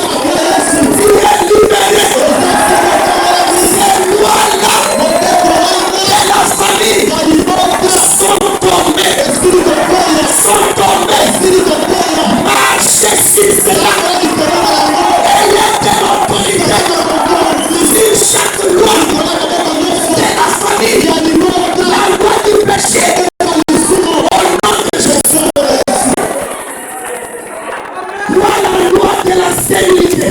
tu es libéré. Ces lois-là de la famille sont tombées. Marchez sur cela. Elle est de l'autorité sur chaque loi de la famille. La loi du péché. Au nom de Jésus. Toi, la loi de la stérilité.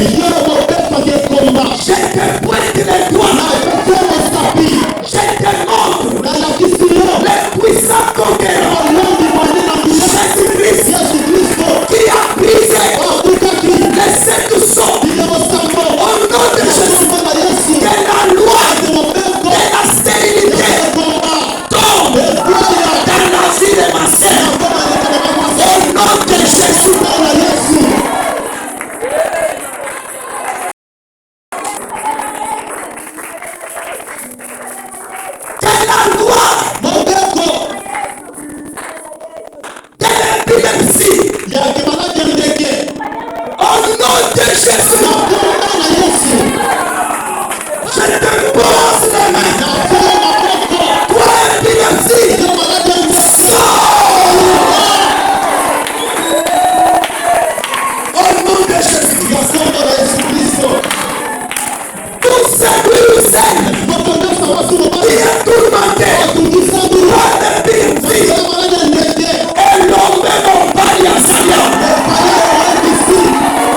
Je te pointe les doigts. Je te montre les puissants conquérants. Jésus-Christ qui a brisé les sept sons. Au nom de Jésus, que la loi de la stérilité tombe dans la vie de ma sœur. Au nom de Jésus. Que la loi de l'épilepsie, au nom de Jésus, je te pose les mains. Toi, épilepsie, sors. Au nom de Jésus, tout ce virus qui est tourmenté par l'épilepsie, et l'homme mon pari Azalia,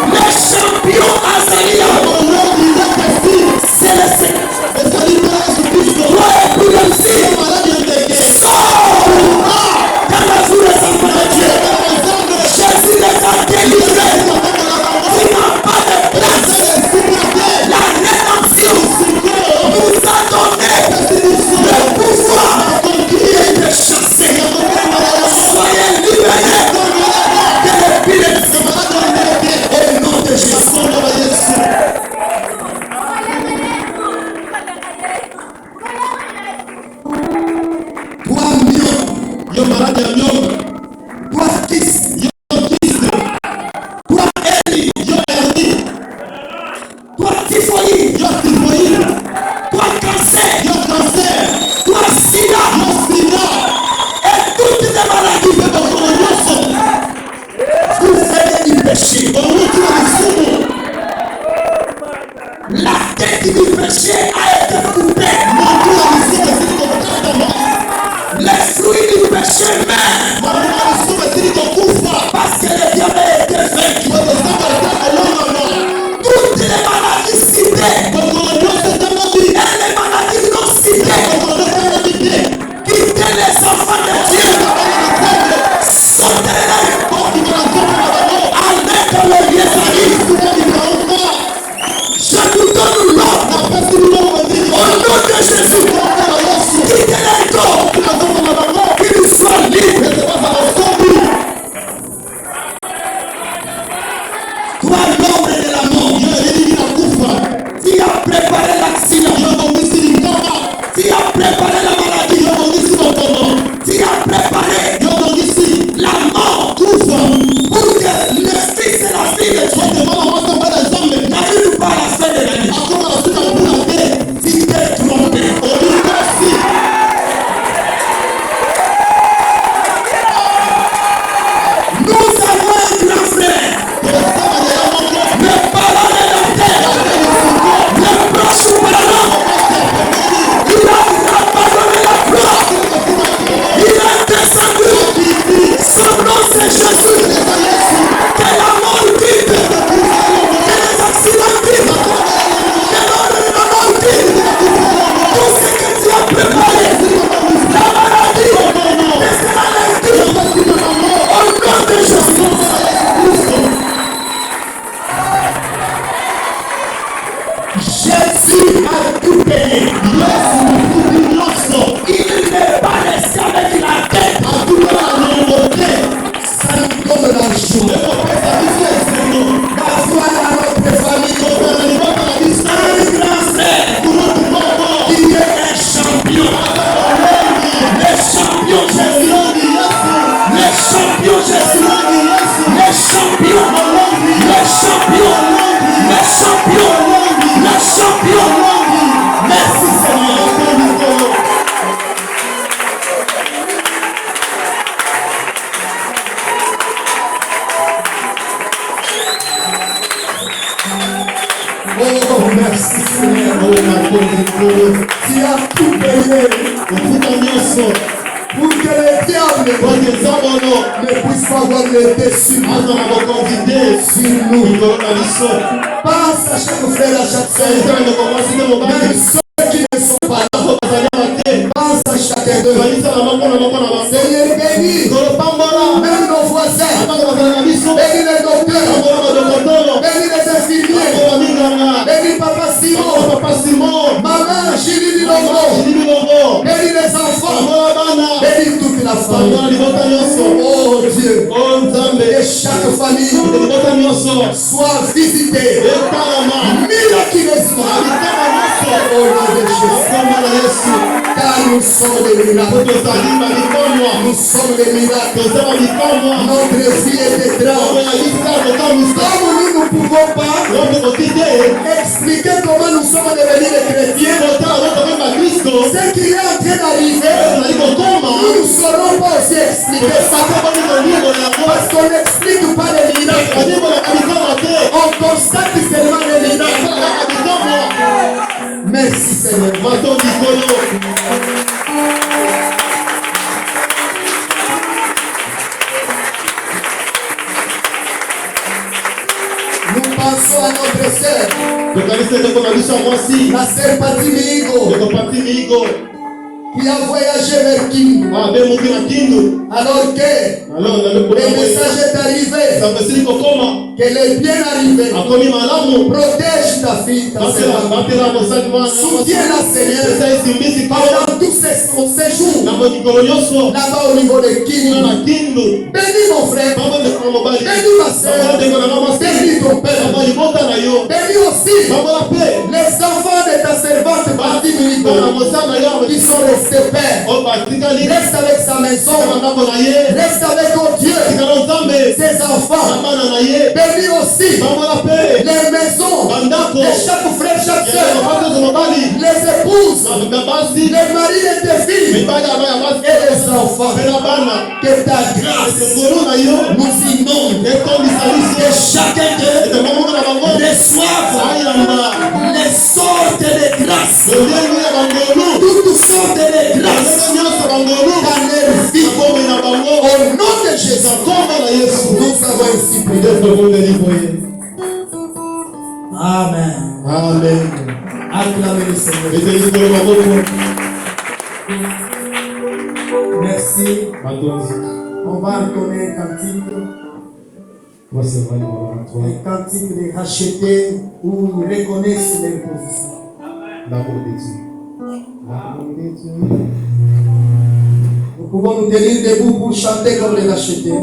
le champion Azalia, c'est le Seigneur. Toi, épilepsie, sors dans la journée de Saint Dieu. Jésus les a délivrés. Tu n'as pas de place. La rédemption nous a donné le pouvoir de chasser. Soyez libérés de l'épilepsie. Au nom de Jésus. Toi, Mion, yo malade ya Mion. Toi, Kiss, yo Kiss. Toi, Eli, yo Eli. Toi, typhoïde, yo typhoïde. Toi, cancer, yo cancer. Toi, sida, yo sida. Et toutes les maladies de votre corps. Vous venez du péché. La tête du péché a été coupée. Les fruits du péché même Tu as tout payé pour que les diables ne puissent pas avoir le dessus sur nous. Pense à chaque frère, à chaque soeur, même ceux qui ne sont pas là. Pense à chacun d'eux. Seigneur, bénis même nos voisins, bénis les docteurs, bénis les infirmiers, bénis Papa Simon, Maman Julie Bilongo, bénis les enfants, bénis toute la famille. Oh Dieu, que chaque famille soit visitée miraculeusement au nom de Jésus. Car nous sommes des miracles. Nous sommes des miracles. Notre vie est étrange. Comme nous ne pouvons pas expliquer comment nous sommes devenus des chrétiens, ce qui est en train d'arriver, nous ne saurons pas aussi expliquer ça. Parce qu'on n'explique pas les miracles. On constate seulement les miracles. Merci Seigneur. Nous pensons à notre sœur, la sœur Patimigo, qui a voyagé vers Kindu. Alors que le message est arrivé, qu'elle est bien arrivée. Protège ta fille, ta sœur. Soutiens-la, Seigneur, pendant tous ces séjours là-bas au niveau de Kindu. Bénis mon frère, bénis ma sœur, bénis ton père, bénis aussi les enfants de ta servante Patimigo qui sont restés pères. Reste avec sa maison, reste avec ton Dieu, ses enfants. Bénis aussi les maisons de chaque frère, chaque soeur, les épouses, les maris de tes filles et les enfants. Que ta grâce nous inonde, que chacun d'eux reçoive les sortes de grâces, toutes sortes de grâces dans leur vie. Au nom de Jésus, nous avons ainsi prié. Amen. Amen. Acclamez le Seigneur. Merci. On va entonner un cantique. Un cantique de racheter où ils reconnaissent les positions. Nous pouvons nous tenir debout pour chanter comme les rachetés.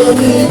Oh,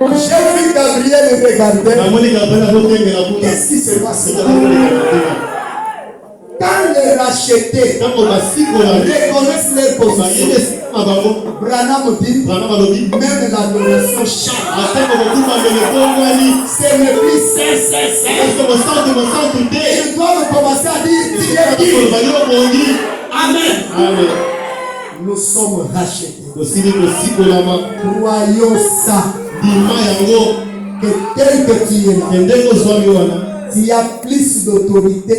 J'ai vu Gabriel regarder. Qu'est-ce qui se passe? Quand les rachetés reconnaissent leur position, Branham dit, même l'adoration change. C'est le plus c'est. Ils doivent commencer à dire, tu es qui? Amen. Nous sommes rachetés. Croyons ça. Que tel que tu es là, tu as plus d'autorité.